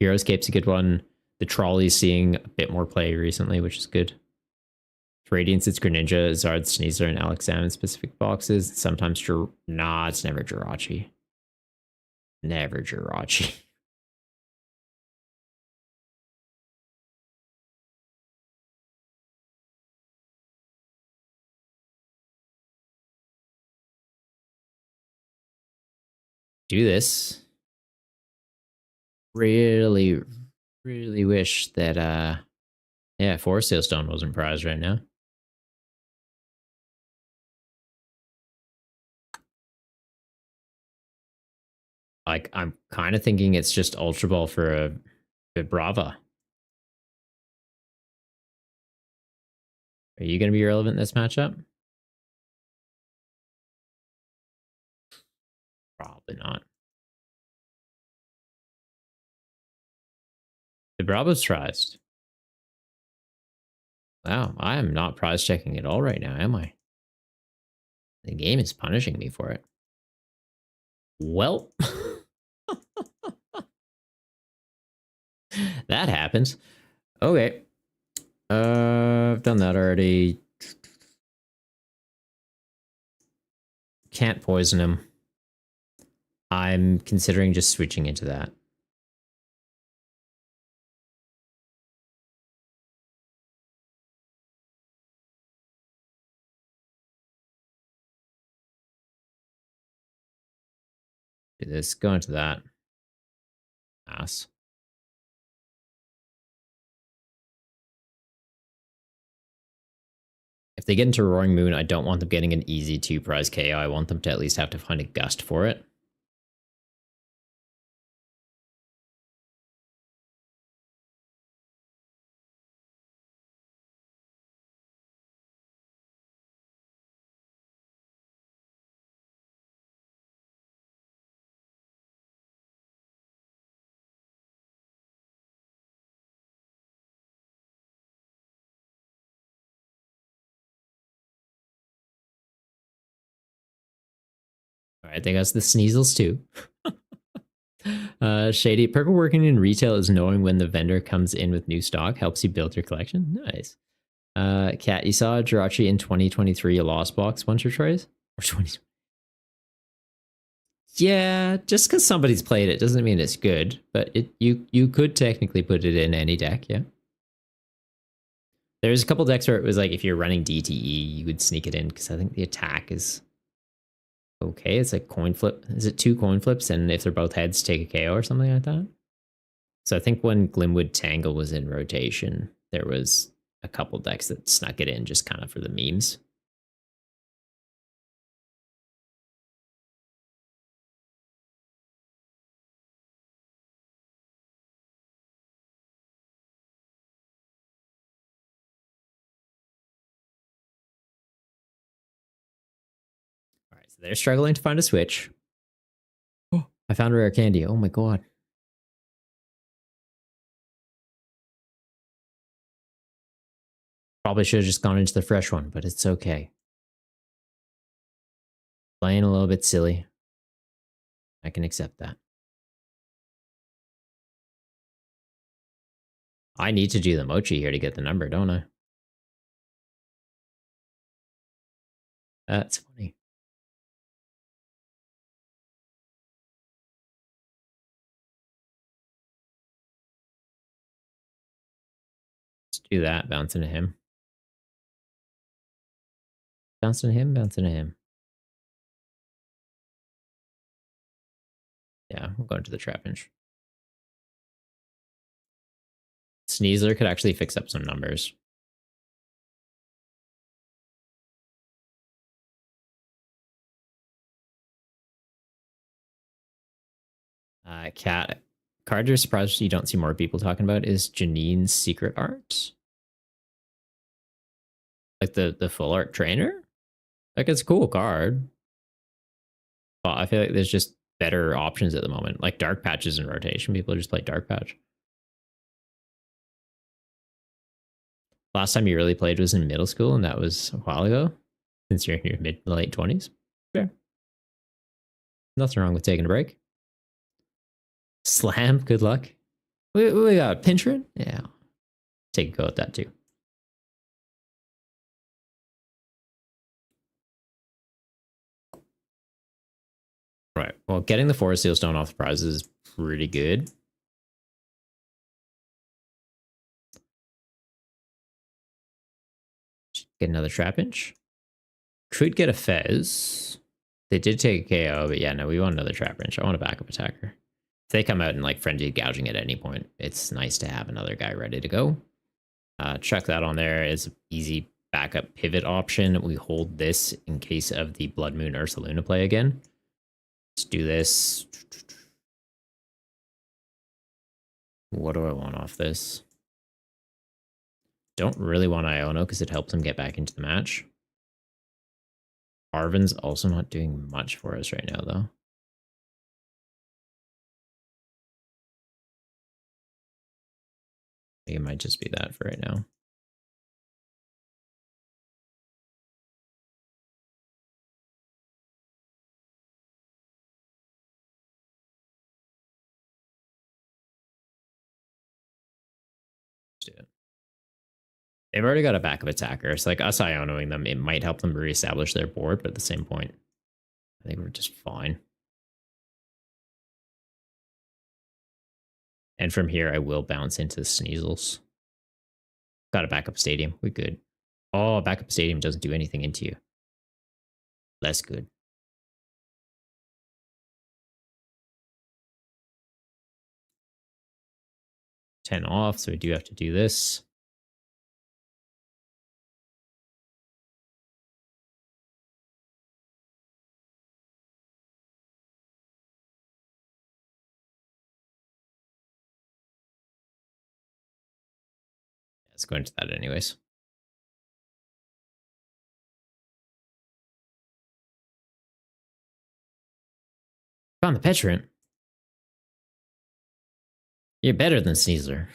Heroescape's a good one. The Trolley's seeing a bit more play recently, which is good. Radiance, it's Greninja, Zard, Sneasler, and Alex Salmon specific boxes. Sometimes, it's never Jirachi. Never Jirachi. Do this. Really, really wish that, yeah, Forest Seal Stone wasn't prized right now. Like, I'm kind of thinking it's just Ultra Ball for a Brava. Are you going to be relevant in this matchup? Probably not. The Bravo's prized. Wow, I am not prize checking at all right now, am I? The game is punishing me for it. Well, that happens. Okay. I've done that already. Can't poison him. I'm considering just switching into that. Do this, go into that. Ass. If they get into Roaring Moon, I don't want them getting an easy 2 prize KO. I want them to at least have to find a gust for it. All right, they got the Sneasels too. Shady, Purple working in retail is knowing when the vendor comes in with new stock. Helps you build your collection. Nice. Kat, you saw Jirachi in 2023 a Lost Box once or twice? Or 20. Yeah, just because somebody's played it doesn't mean it's good, but you could technically put it in any deck, yeah. There's a couple decks where it was like if you're running DTE, you would sneak it in because I think the attack is okay. It's like coin flip. Is it 2 coin flips? And if they're both heads, take a KO or something like that? So I think when Glimwood Tangle was in rotation, there was a couple decks that snuck it in just kind of for the memes. All right, so they're struggling to find a switch. Oh, I found rare candy. Oh my god. Probably should have just gone into the fresh one, but it's okay. Playing a little bit silly. I can accept that. I need to do the mochi here to get the number, don't I? That's funny. Let's do that. Bounce into him. Bounce into him, bounce into him. Yeah, we'll go into the Trapinch. Sneasler could actually fix up some numbers. Cat. Card you're surprised you don't see more people talking about is Janine's Secret Art. Like the full art trainer? Like it's a cool card. But I feel like there's just better options at the moment. Like Dark Patch is in rotation. People just play Dark Patch. Last time you really played was in middle school, and that was a while ago. Since you're in your mid to late 20s. Fair. Nothing wrong with taking a break. Slam, good luck. We got Pinchrin? Yeah. Take a go at that too. Right. Well, getting the Forest Seal Stone off the prizes is pretty good. Get another Trapinch. Could get a Fez. They did take a KO, but yeah, no, we want another Trapinch. I want a backup attacker. If they come out and like frenzied gouging at any point, it's nice to have another guy ready to go. Chuck that on there as easy backup pivot option. We hold this in case of the Blood Moon Ursaluna play again. Let's do this. What do I want off this? Don't really want Iono because it helps him get back into the match. Arven's also not doing much for us right now, though. I think it might just be that for right now. Let's do it. They've already got a backup attacker. So like us Ionoing them, it might help them reestablish their board, but at the same point, I think we're just fine. And from here, I will bounce into Sneasels. Got a backup stadium. We good. Oh, backup stadium doesn't do anything into you. Less good. $10 off, so we do have to do this. Let's go into that anyways. Found the Petrant. You're better than Caesar.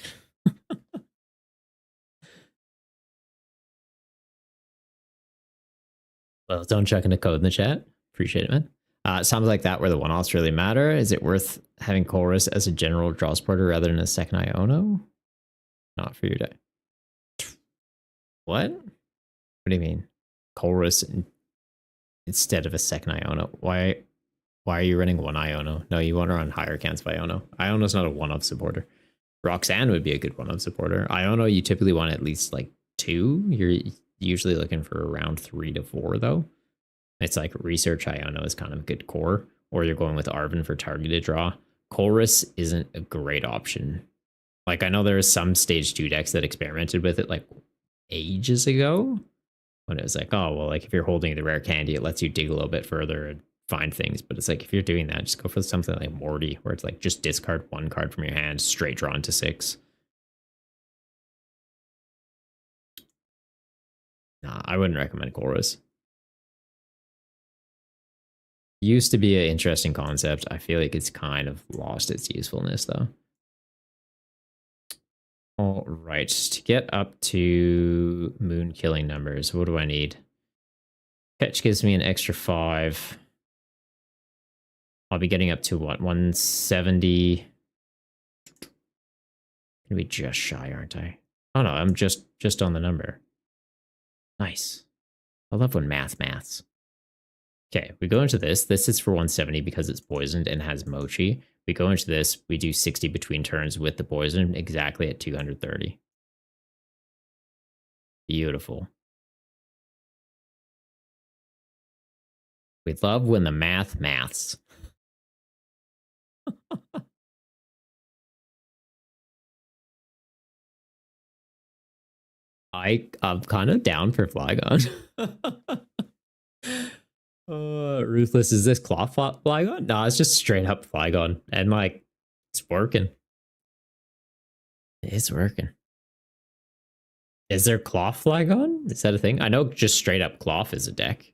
Well, don't chuck in a code in the chat. Appreciate it, man. Sounds like that where the one-offs really matter. Is it worth having Chorus as a general draw supporter rather than a second Iono? Not for your day. What? What do you mean? Chorus instead of a second Iono? Why are you running one Iono? No, you want to run higher cans of Iono. Iono's not a one-of supporter. Roxanne would be a good one-of supporter. Iono, you typically want at least like 2. You're usually looking for around 3 to 4 though. It's like Research Iono is kind of a good core, or you're going with Arven for targeted draw. Chorus isn't a great option. Like I know there are some stage 2 decks that experimented with it like ages ago when it was like, oh, well, like if you're holding the rare candy, it lets you dig a little bit further and find things. But it's like, if you're doing that, just go for something like Morty, where it's like just discard 1 card from your hand, straight draw into 6. Nah, I wouldn't recommend Chorus. Used to be an interesting concept. I feel like it's kind of lost its usefulness though. All right, to get up to moon killing numbers, what do I need? Fetch gives me an extra 5. I'll be getting up to what, 170? Gonna be just shy, aren't I? Oh no, I'm just on the number. Nice. I love when maths. Okay, we go into this. This is for 170 because it's poisoned and has mochi. We go into this, we do 60 between turns with the poison, exactly at 230. Beautiful. We love when the maths. I'm kind of down for Flygon. Ruthless, is this cloth Flygon? No, it's just straight up Flygon. And like, It's working. It's working. Is there cloth Flygon? Is that a thing? I know just straight up cloth is a deck.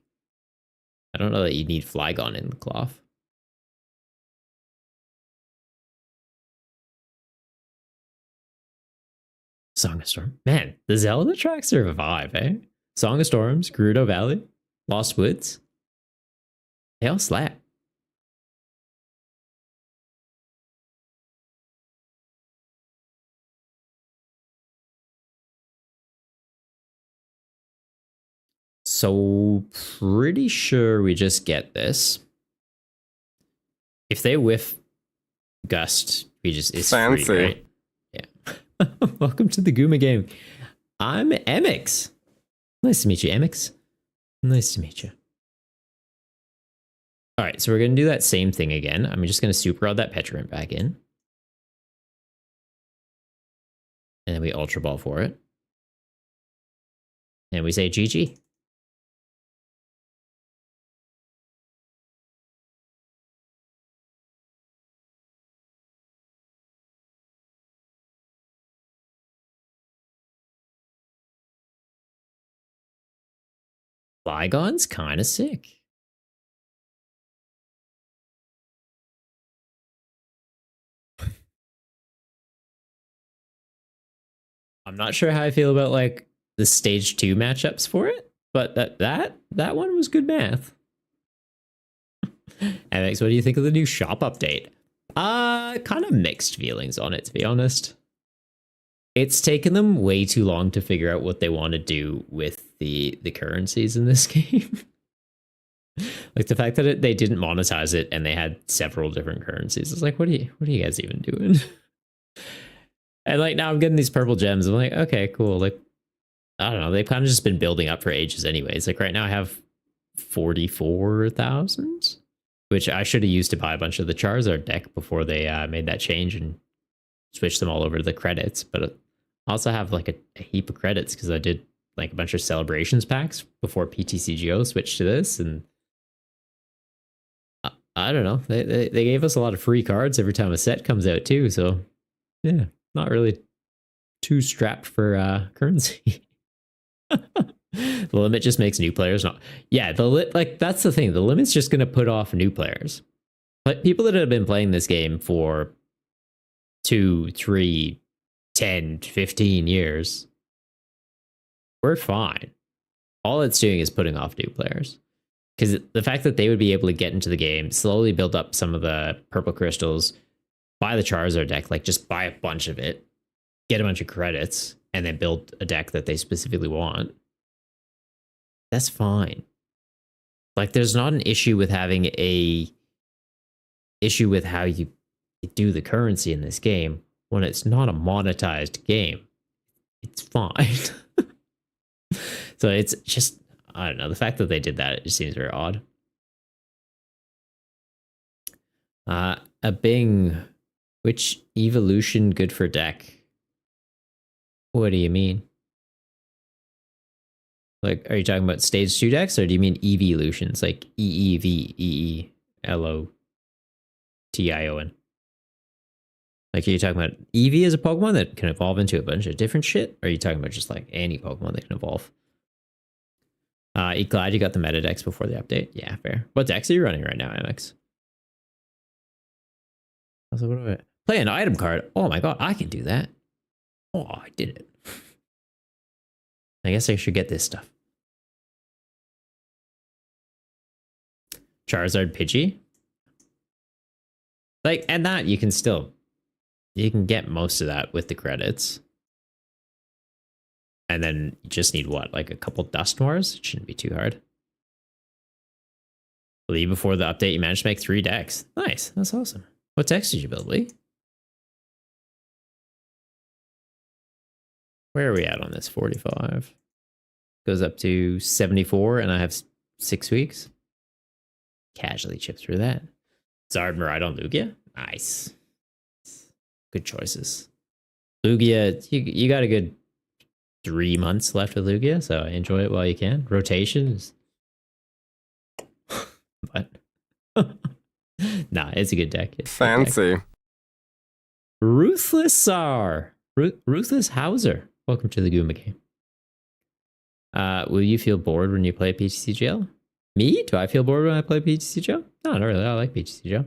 I don't know that you need Flygon in the cloth. Song of Storm. Man, the Zelda tracks are a vibe, eh? Song of Storms, Gerudo Valley, Lost Woods. They all slap. So pretty sure we just get this. If they whiff Gust, we just it's Fancy. free, right? Yeah. Welcome to the Guma game. I'm Emix. Nice to meet you, Emix. Nice to meet you. All right, so we're gonna do that same thing again. I'm just gonna super rod that Petrant back in, and then we Ultra Ball for it, and we say GG. Flygon's kind of sick. I'm not sure how I feel about like the stage 2 matchups for it, but that one was good math. Alex, what do you think of the new shop update? Kind of mixed feelings on it, to be honest. It's taken them way too long to figure out what they want to do with the currencies in this game. Like the fact that they didn't monetize it and they had several different currencies. It's like, what are you guys even doing? And like now I'm getting these purple gems. I'm like, okay, cool. Like, I don't know. They've kind of just been building up for ages anyways. Like right now I have 44,000, which I should have used to buy a bunch of the Charizard deck before they made that change and switched them all over to the credits. But I also have like a heap of credits because I did like a bunch of celebrations packs before PTCGO switched to this. And I don't know. They gave us a lot of free cards every time a set comes out too. So yeah, not really too strapped for currency. The limit just makes new players not. Yeah, like that's the thing. The limit's just gonna put off new players. Like people that have been playing this game for 2, 3, 10, 15 years, we're fine. All it's doing is putting off new players. Because the fact that they would be able to get into the game, slowly build up some of the purple crystals, buy the Charizard deck, like just buy a bunch of it, get a bunch of credits, and then build a deck that they specifically want. That's fine. Like there's not an issue with having a issue with how you do the currency in this game when it's not a monetized game. It's fine. So it's just, I don't know, the fact that they did that, it just seems very odd. A Bing, which evolution good for deck? What do you mean? Like, are you talking about stage 2 decks, or do you mean evolutions, like EEVEELOTION? Like, are you talking about Eevee as a Pokemon that can evolve into a bunch of different shit? Or are you talking about just like any Pokemon that can evolve? Glad you got the meta decks before the update. Yeah, fair. What decks are you running right now, MX? Also, what do I play an item card? Oh my god, I can do that. Oh, I did it. I guess I should get this stuff. Charizard Pidgey. Like, and that you can get most of that with the credits. And then you just need what? Like a couple Dusknoirs? It shouldn't be too hard. I believe before the update, you managed to make 3 decks. Nice. That's awesome. What decks did you build, Lee? Where are we at on this? 45. Goes up to 74, and I have 6 weeks. Casually chip through that. Zard Miraidon Lugia. Nice. Good choices. Lugia, you got a good 3 months left with Lugia, so enjoy it while you can. Rotations. But nah, it's a good deck. It's a good deck. Fancy. Ruthless Czar. Ruthless Hauser. Welcome to the Goomba game. Will you feel bored when you play PTCGL? Me? Do I feel bored when I play PTCGL? No, not really. I like PTCGL.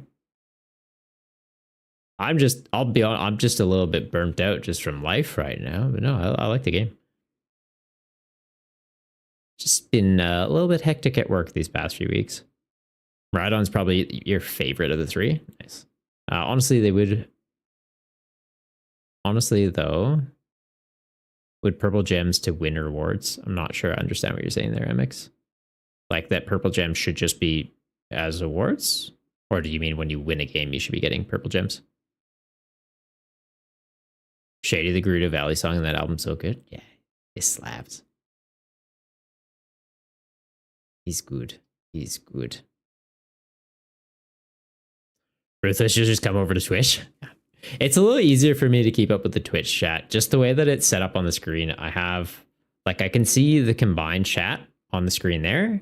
I'll be honest, I'm just a little bit burnt out just from life right now. But no, I like the game. Just been a little bit hectic at work these past few weeks. Rhydon's probably your favorite of the three. Nice. Honestly, though, would purple gems to win rewards? I'm not sure I understand what you're saying there, MX. Like that purple gems should just be as awards? Or do you mean when you win a game, you should be getting purple gems? Shady the Gerudo Valley song in that album so good. Yeah, it slaps. He's good. He's good. Ruthless should just come over to Twitch. It's a little easier for me to keep up with the Twitch chat. Just the way that it's set up on the screen. I can see the combined chat on the screen there.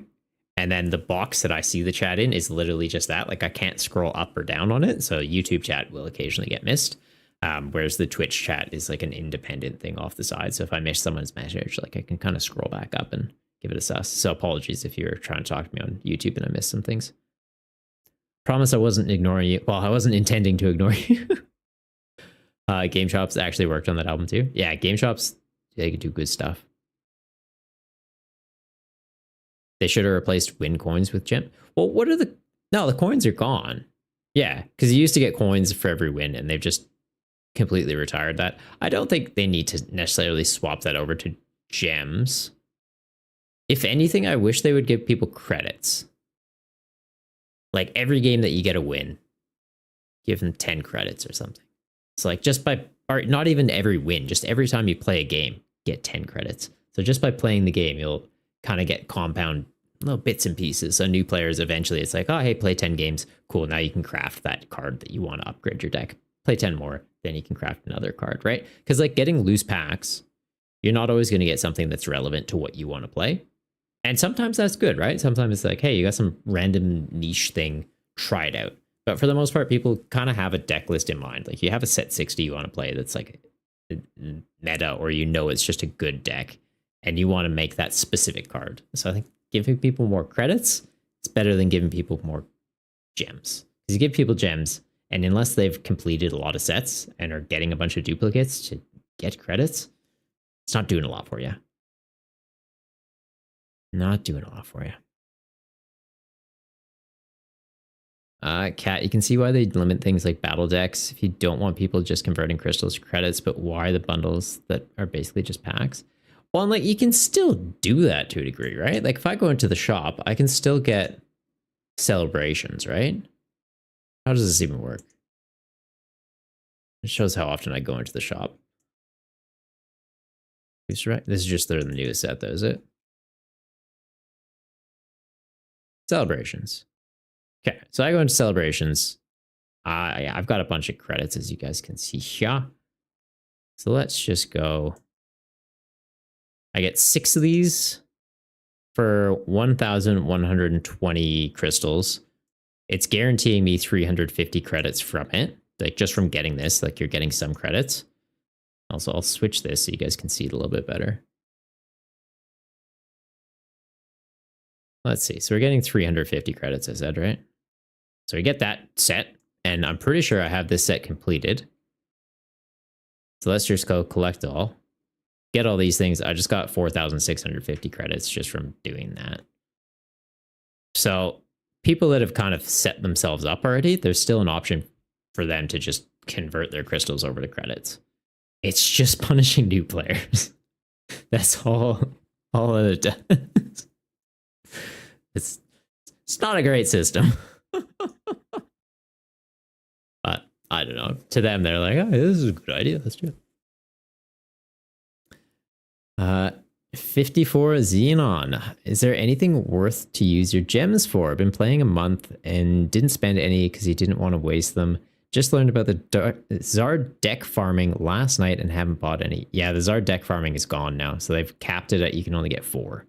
And then the box that I see the chat in is literally just that. Like I can't scroll up or down on it. So YouTube chat will occasionally get missed. Whereas the Twitch chat is like an independent thing off the side. So if I miss someone's message, like I can kind of scroll back up and give it a sus. So apologies if you're trying to talk to me on YouTube and I missed some things. Promise I wasn't ignoring you. Well, I wasn't intending to ignore you. Game Shops actually worked on that album too. Yeah, Game Shops, they could do good stuff. They should have replaced win coins with gem. Well, the coins are gone. Yeah, because you used to get coins for every win and they've just completely retired that. I don't think they need to necessarily swap that over to gems. If anything, I wish they would give people credits. Like every game that you get a win, give them 10 credits or something. It's like or not even every win, just every time you play a game, get 10 credits. So just by playing the game, you'll kind of get compound little bits and pieces. So new players, eventually it's like, oh, hey, play 10 games. Cool. Now you can craft that card that you want to upgrade your deck. Play 10 more, then you can craft another card, right? Because like getting loose packs, you're not always going to get something that's relevant to what you want to play. And sometimes that's good, right? Sometimes it's like, hey, you got some random niche thing, try it out. But for the most part, people kind of have a deck list in mind. Like you have a set 60 you want to play that's like meta, or you know it's just a good deck and you want to make that specific card. So I think giving people more credits, it's better than giving people more gems. Because you give people gems, and unless they've completed a lot of sets and are getting a bunch of duplicates to get credits, it's not doing a lot for you. Not doing a lot for you. Kat, you can see why they limit things like battle decks if you don't want people just converting crystals to credits, but why the bundles that are basically just packs? Well, and like you can still do that to a degree, right? Like if I go into the shop, I can still get celebrations, right? How does this even work? It shows how often I go into the shop. This is just the newest set though, is it? Celebrations. Okay, so I go into celebrations. I've got a bunch of credits, as you guys can see here. So let's just go. I get 6 of these for 1,120 crystals. It's guaranteeing me 350 credits from it. Like just from getting this, like you're getting some credits. Also, I'll switch this so you guys can see it a little bit better. Let's see. So we're getting 350 credits, I said, right? So we get that set, and I'm pretty sure I have this set completed. So let's just go collect all. Get all these things. I just got 4,650 credits just from doing that. So people that have kind of set themselves up already, there's still an option for them to just convert their crystals over to credits. It's just punishing new players. That's all it does. It's not a great system. But I don't know. To them, they're like, oh, this is a good idea. Let's do it. 54 Xenon. Is there anything worth to use your gems for? I've been playing a month and didn't spend any because he didn't want to waste them. Just learned about the Zard deck farming last night and haven't bought any. Yeah, the Zard deck farming is gone now. So they've capped it at you can only get 4.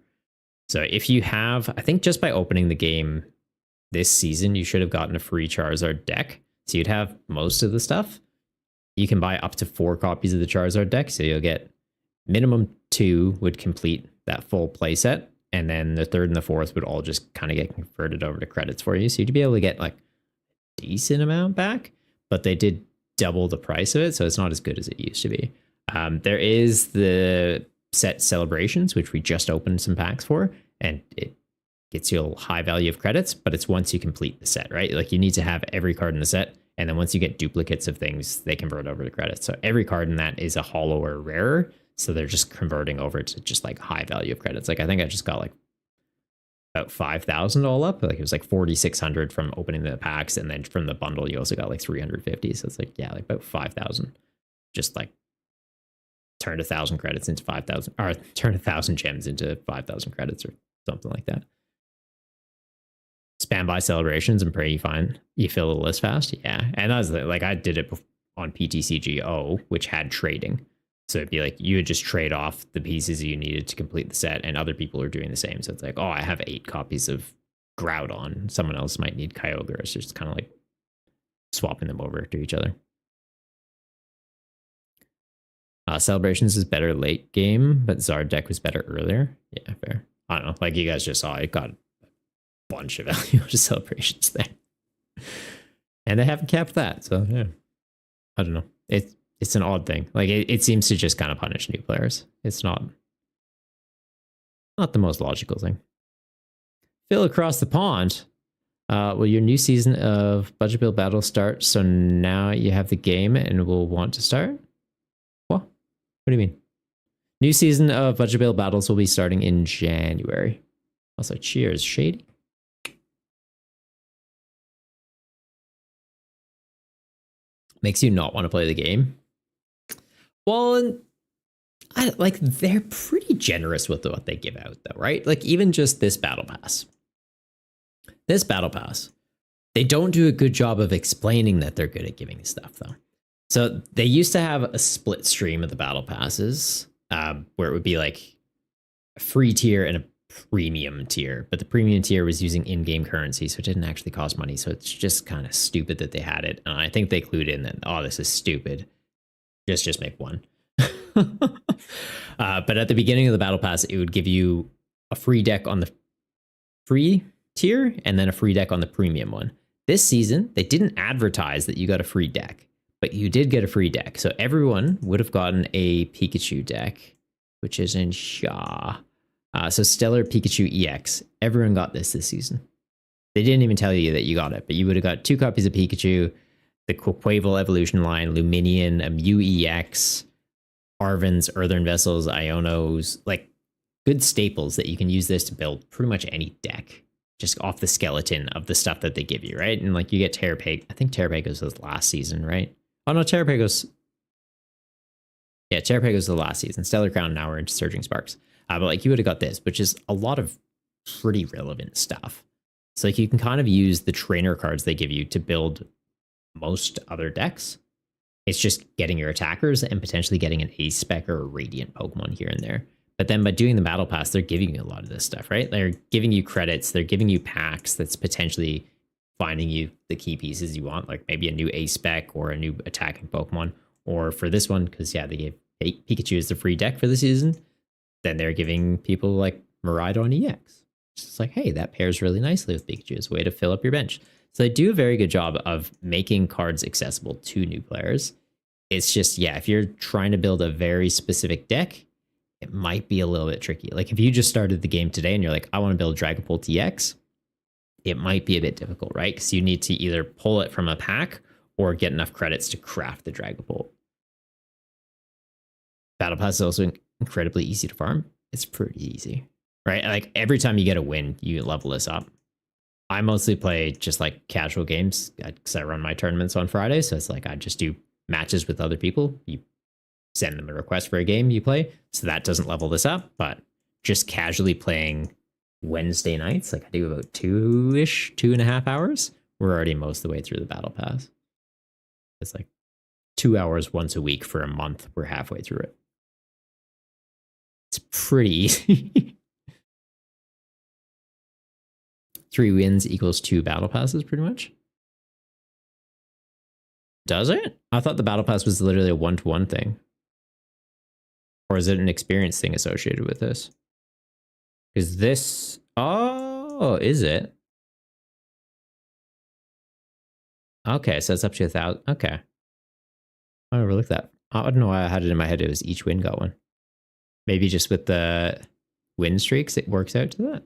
So if you have, I think just by opening the game this season, you should have gotten a free Charizard deck. So you'd have most of the stuff. you can buy up to 4 copies of the Charizard deck. So you'll get minimum 2 would complete that full playset. And then the 3rd and the 4th would all just kind of get converted over to credits for you. So you'd be able to get like a decent amount back, but they did double the price of it. So it's not as good as it used to be. There is the set celebrations, which we just opened some packs for, and it gets you a high value of credits, but it's once you complete the set, right? Like you need to have every card in the set, and then once you get duplicates of things, they convert over to credits. So every card in that is a holo or rarer, so they're just converting over to just like high value of credits. Like I think I just got like about 5,000 all up. Like it was like 4,600 from opening the packs, and then from the bundle you also got like 350. So it's like, yeah, like about 5,000. Just like turn 1,000 credits into 5,000, or turn 1,000 gems into 5,000 credits or something like that. Spam by celebrations and pray you fill the list fast. Yeah, and that was like I did it on PTCG which had trading. So it'd be like you would just trade off the pieces you needed to complete the set, and other people are doing the same. So it's like, oh, I have 8 copies of Groudon. Someone else might need Kyogre. It's just kind of like swapping them over to each other. Celebrations is better late game, but Zard deck was better earlier. Yeah, fair. I don't know. Like you guys just saw, it got a bunch of value to celebrations there. And they haven't capped that. So yeah, I don't know. It's an odd thing. Like it seems to just kind of punish new players. It's not the most logical thing. Phil across the pond. Will your new season of Budget Build Battle start? So now you have the game and will want to start? What do you mean? New season of Budget Build Battles will be starting in January. Also, cheers, Shady. Makes you not want to play the game. Well, they're pretty generous with what they give out, though, right? Like even just this battle pass. They don't do a good job of explaining that they're good at giving stuff, though. So they used to have a split stream of the battle passes, where it would be like a free tier and a premium tier, but the premium tier was using in-game currency, so it didn't actually cost money. So it's just kind of stupid that they had it. And I think they clued in that, oh, this is stupid. Just make one. But at the beginning of the battle pass, it would give you a free deck on the free tier and then a free deck on the premium one. This season, they didn't advertise that you got a free deck, but you did get a free deck. So everyone would have gotten a Pikachu deck, which is in Shaw. So Stellar Pikachu EX. Everyone got this season. They didn't even tell you that you got it, but you would have got 2 copies of Pikachu, the Quavel Evolution line, Luminion, a Mew EX, Arvins, Earthen Vessels, Ionos, like good staples that you can use this to build pretty much any deck, just off the skeleton of the stuff that they give you, right? And like you get Terrapag. I think Terrapago's was last season, right? Oh no, Terrapago's the last season. Stellar Crown, now we're into Surging Sparks. But like you would have got this, which is a lot of pretty relevant stuff. So like you can kind of use the trainer cards they give you to build most other decks. It's just getting your attackers and potentially getting an Ace Spec or a Radiant Pokemon here and there. But then by doing the Battle Pass, they're giving you a lot of this stuff, right? They're giving you credits. They're giving you packs that's potentially finding you the key pieces you want, like maybe a new Ace Spec or a new attacking Pokemon. Or for this one, because yeah, they gave Pikachu as the free deck for the season. Then they're giving people like Miraidon EX. It's just like, hey, that pairs really nicely with Pikachu as a way to fill up your bench. So they do a very good job of making cards accessible to new players. It's just, yeah, if you're trying to build a very specific deck, it might be a little bit tricky. Like if you just started the game today and you're like, I want to build Dragapult TX, it might be a bit difficult, right? Because you need to either pull it from a pack or get enough credits to craft the Dragapult. Battle Pass is also incredibly easy to farm. It's pretty easy, right? Like every time you get a win, you level this up. I mostly play just like casual games because I run my tournaments on Friday. So it's like I just do matches with other people. You send them a request for a game you play. So that doesn't level this up, but just casually playing Wednesday nights, like I do about 2.5 hours. We're already most of the way through the Battle Pass. It's like 2 hours once a week for a month. We're halfway through it. It's pretty easy. 3 wins equals 2 battle passes, pretty much. Does it? I thought the battle pass was literally a 1-to-1 thing. Or is it an experience thing associated with this? Is this... Oh, is it? Okay, so it's up to 1,000. Okay. I overlooked that. I don't know why I had it in my head. It was each win got one. Maybe just with the win streaks, it works out to that.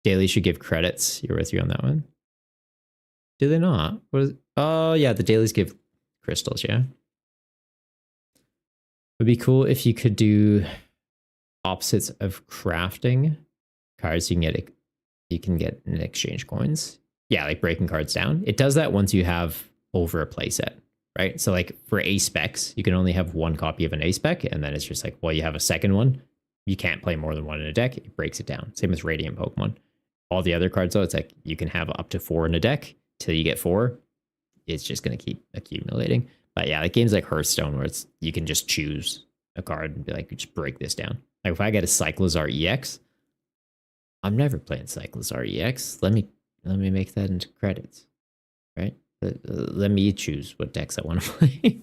Daily should give credits. You're with you on that one. Do they not? Oh, yeah, the dailies give crystals, yeah. Would be cool if you could do opposites of crafting cards you can get in exchange coins. Yeah, like breaking cards down. It does that once you have over a playset, right? So like for A specs, you can only have one copy of an A spec, and then it's just like, well, you have a second one. You can't play more than one in a deck. It breaks it down. Same with Radiant Pokemon. All the other cards, though, it's like you can have up to 4 in a deck. Till you get 4, it's just going to keep accumulating. But yeah, like games like Hearthstone, where it's you can just choose a card and be like, just break this down. Like if I get a Cyclozar EX, I'm never playing Cyclozar EX. Let me make that into credits, right? Let me choose what decks I want to play.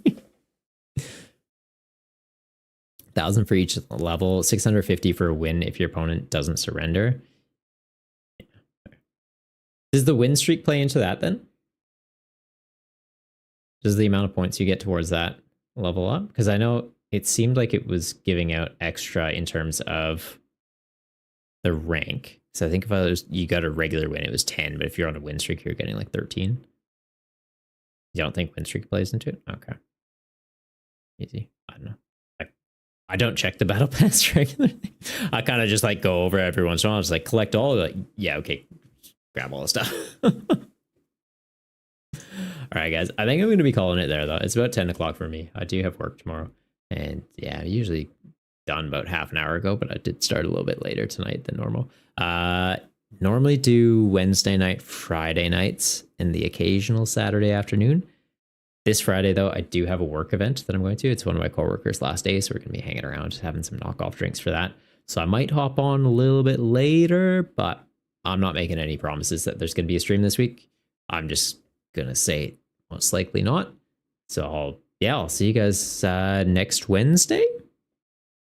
1,000 for each level, 650 for a win if your opponent doesn't surrender. Does the win streak play into that then? Does the amount of points you get towards that level up? Because I know it seemed like it was giving out extra in terms of the rank. So I think if you got a regular win, it was 10, but if you're on a win streak, you're getting like 13. You don't think win streak plays into it? Okay. Easy. I don't know. I don't check the battle pass regularly. I kind of just like go over every once in a while. I just like collect all. Like, yeah, okay, grab all the stuff. All right, guys. I think I'm going to be calling it there, though. It's about 10 o'clock for me. I do have work tomorrow. And yeah, usually done about half an hour ago, but I did start a little bit later tonight than normal. Normally do Wednesday night, Friday nights, and the occasional Saturday afternoon. This Friday, though, I do have a work event that I'm going to. It's one of my coworkers' last day, so we're going to be hanging around, having some knockoff drinks for that. So I might hop on a little bit later, but I'm not making any promises that there's going to be a stream this week. I'm just going to say most likely not. So I'll see you guys next Wednesday.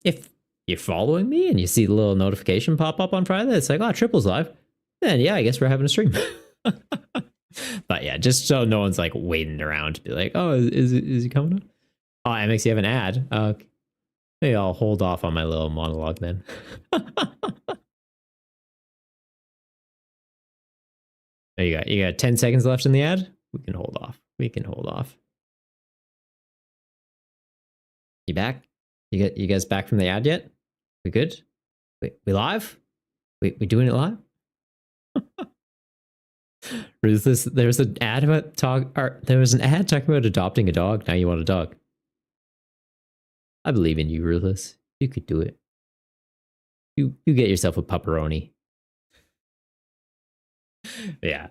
If you're following me and you see the little notification pop up on Friday, it's like, oh, Triple's live. Then yeah, I guess we're having a stream. But yeah, just so no one's like waiting around to be like, oh, is he coming up? Oh, MX, you have an ad. Okay. Maybe I'll hold off on my little monologue then. There you got 10 seconds left in the ad. We can hold off. You back? You guys back from the ad yet? We good? We live? We doing it live? There was an ad about there was an ad talking about adopting a dog. Now you want a dog. I believe in you, Ruthless. You could do it. You get yourself a pepperoni. Yeah,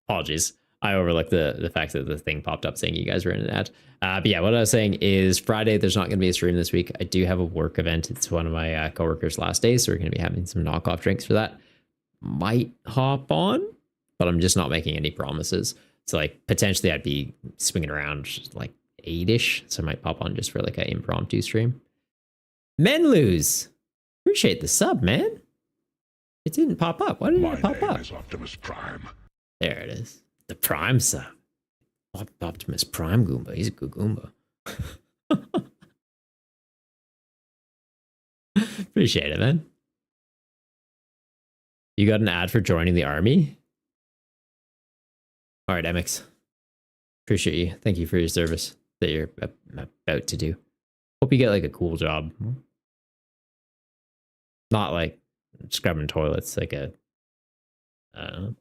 apologies. I overlooked the fact that the thing popped up saying you guys were in an ad. But yeah, what I was saying is Friday, there's not going to be a stream this week. I do have a work event. It's one of my coworkers' last days, so we're going to be having some knockoff drinks for that. Might hop on, but I'm just not making any promises. So like potentially I'd be swinging around like 8-ish. So I might pop on just for like an impromptu stream. Men lose. Appreciate the sub, man. It didn't pop up. Why didn't it pop up? Is Optimus Prime. There it is. The Prime sub. Optimus Prime Goomba. He's a good Goomba. Appreciate it, man. You got an ad for joining the army? All right, MX. Appreciate you. Thank you for your service that you're about to do. Hope you get like a cool job. Not like scrubbing toilets, like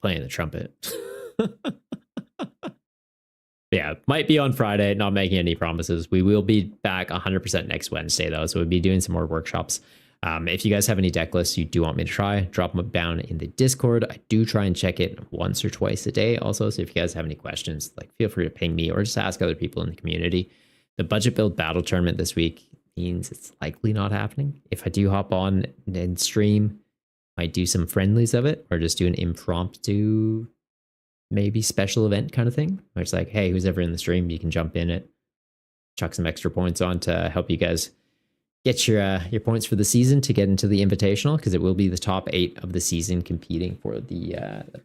playing the trumpet. Yeah, might be on Friday. Not making any promises. We will be back 100% next Wednesday, though. So we'll be doing some more workshops. If you guys have any deck lists you do want me to try, drop them down in the Discord. I do try and check it once or twice a day also. So if you guys have any questions, like feel free to ping me or just ask other people in the community. The budget build battle tournament this week means it's likely not happening. If I do hop on and stream, I might do some friendlies of it or just do an impromptu maybe special event kind of thing, where it's like, hey, who's ever in the stream, you can jump in it, chuck some extra points on to help you guys get your points for the season to get into the invitational, because it will be the top 8 of the season competing for the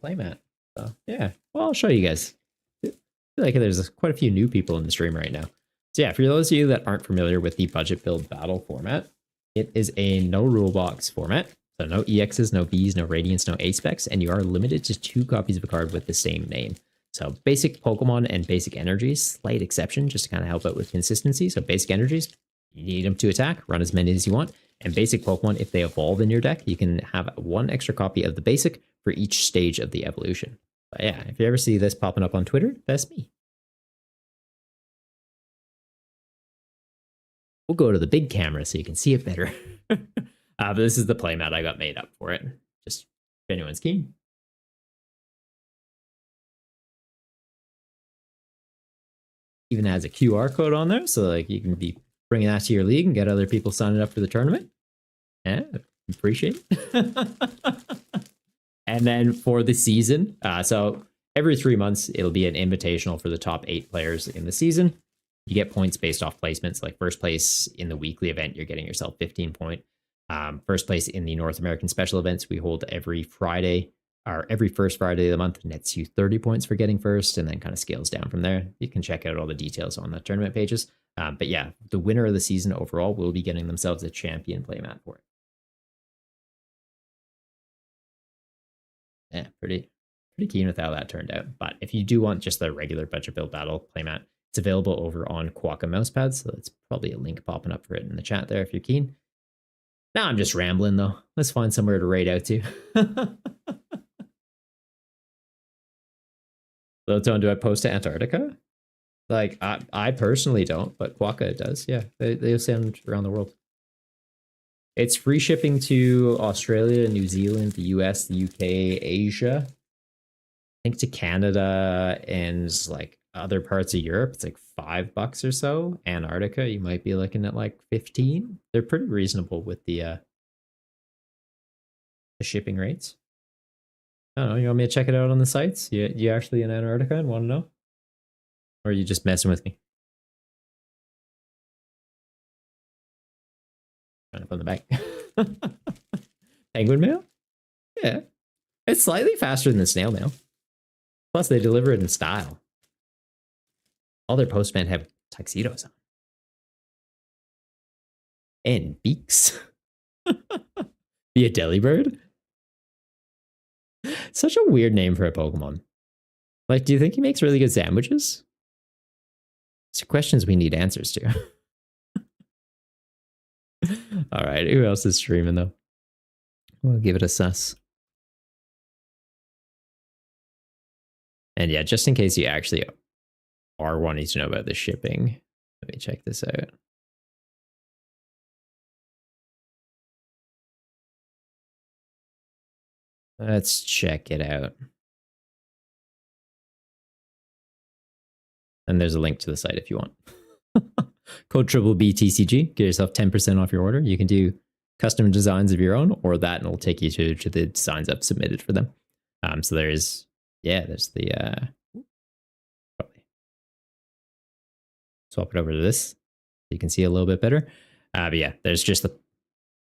playmat. So yeah, well, I'll show you guys. I feel like there's quite a few new people in the stream right now. So yeah, for those of you that aren't familiar with the budget build battle format, it is a no rule box format. So no EXs, no Vs, no Radiants, no A specs, and you are limited to 2 copies of a card with the same name. So basic Pokemon and basic energies, slight exception, just to kind of help out with consistency. So basic energies, you need them to attack, run as many as you want. And basic Pokemon, if they evolve in your deck, you can have 1 extra copy of the basic for each stage of the evolution. But yeah, if you ever see this popping up on Twitter, that's me. We'll go to the big camera so you can see it better. But this is the playmat I got made up for it. Just if anyone's keen. Even has a QR code on there, so like you can be bringing that to your league and get other people signing up for the tournament. Yeah, appreciate it. And then for the season, so every 3 months, it'll be an invitational for the top 8 players in the season. You get points based off placements. Like first place in the weekly event, you're getting yourself 15 points. First place in the North American special events we hold every Friday, or every first Friday of the month, nets you 30 points for getting first, and then kind of scales down from there. You can check out all the details on the tournament pages. But yeah, the winner of the season overall will be getting themselves a champion playmat for it. Yeah, pretty keen with how that turned out. But if you do want just the regular budget build battle playmat, it's available over on Quokka Mousepads, so it's probably a link popping up for it in the chat there if you're keen. Now I'm just rambling though. Let's find somewhere to raid out to. Lilton, do I post to Antarctica? Like I personally don't, but Quokka does. Yeah, they send around the world. It's free shipping to Australia, New Zealand, the US, the UK, Asia. I think to Canada and like other parts of Europe, it's like $5 or so. Antarctica, you might be looking at like 15. They're pretty reasonable with the shipping rates. I don't know. You want me to check it out on the sites? You actually in Antarctica and want to know? Or are you just messing with me? Kind of on the back. Penguin mail? Yeah. It's slightly faster than the snail mail. Plus, they deliver it in style. All their postmen have tuxedos on. And beaks. Be a delibird? Such a weird name for a Pokemon. Like, do you think he makes really good sandwiches? These are questions we need answers to. All right, who else is streaming though? We'll give it a sus. And yeah, just in case you actually are wanting to know about the shipping, let me check this out. Let's check it out. And there's a link to the site if you want. Code BTCG, get yourself 10% off your order. You can do custom designs of your own, or that, and it'll take you to the designs I've submitted for them. So there's the probably swap it over to this so you can see a little bit better. But yeah, there's just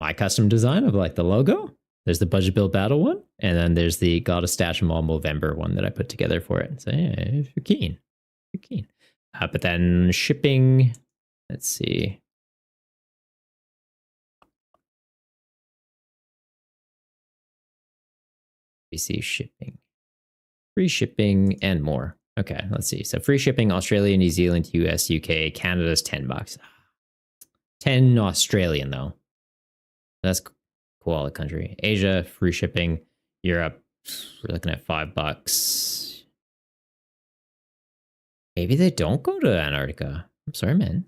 my custom design of like the logo. There's the budget build battle one, and then there's the Gotta Stash 'em all Movember one that I put together for it. So yeah, if you're keen, you're keen. But then shipping, let's see. We see shipping, free shipping, and more. Okay, let's see. So free shipping, Australia, New Zealand, US, UK, Canada's $10. 10 Australian though. That's koala country. Asia, free shipping. Europe, we're looking at $5. Maybe they don't go to Antarctica. I'm sorry, man.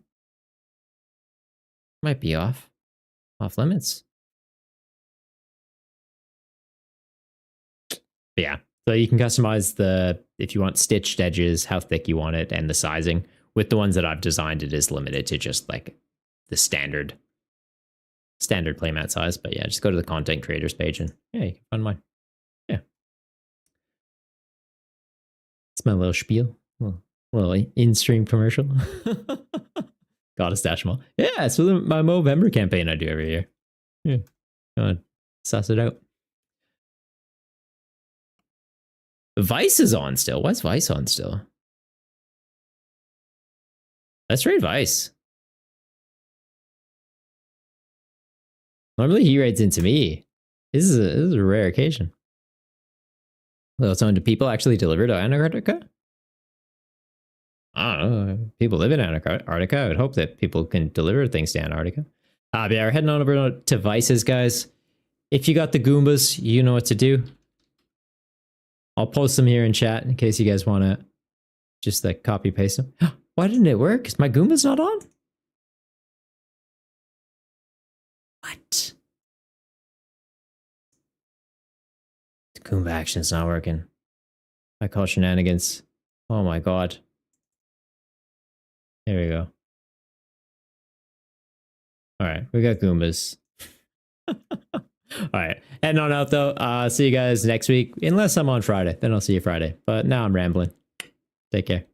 Might be off limits. But yeah, so you can customize if you want stitched edges, how thick you want it, and the sizing. With the ones that I've designed, it is limited to just like the standard playmat size. But yeah, just go to the content creators page and yeah, you can find mine. Yeah. my little spiel. Little in-stream commercial. Gotta stash them all. Yeah, it's my Movember campaign I do every year. Yeah. Go on. Suss it out. Vice is on still. Why's Vice on still? Let's trade Vice. Normally he raids into me. This is a rare occasion. Well, so do people actually deliver to Antarctica? I don't know. People live in Antarctica. I would hope that people can deliver things to Antarctica. But yeah, we're heading on over to Vices, guys. If you got the Goombas, you know what to do. I'll post them here in chat in case you guys want to just like copy paste them. Why didn't it work? Is my Goomba's not on? What? The Goomba action's not working. I call shenanigans. Oh my god. There we go. Alright, we got Goombas. Alright, heading on out though. See you guys next week. Unless I'm on Friday. Then I'll see you Friday. But now I'm rambling. Take care.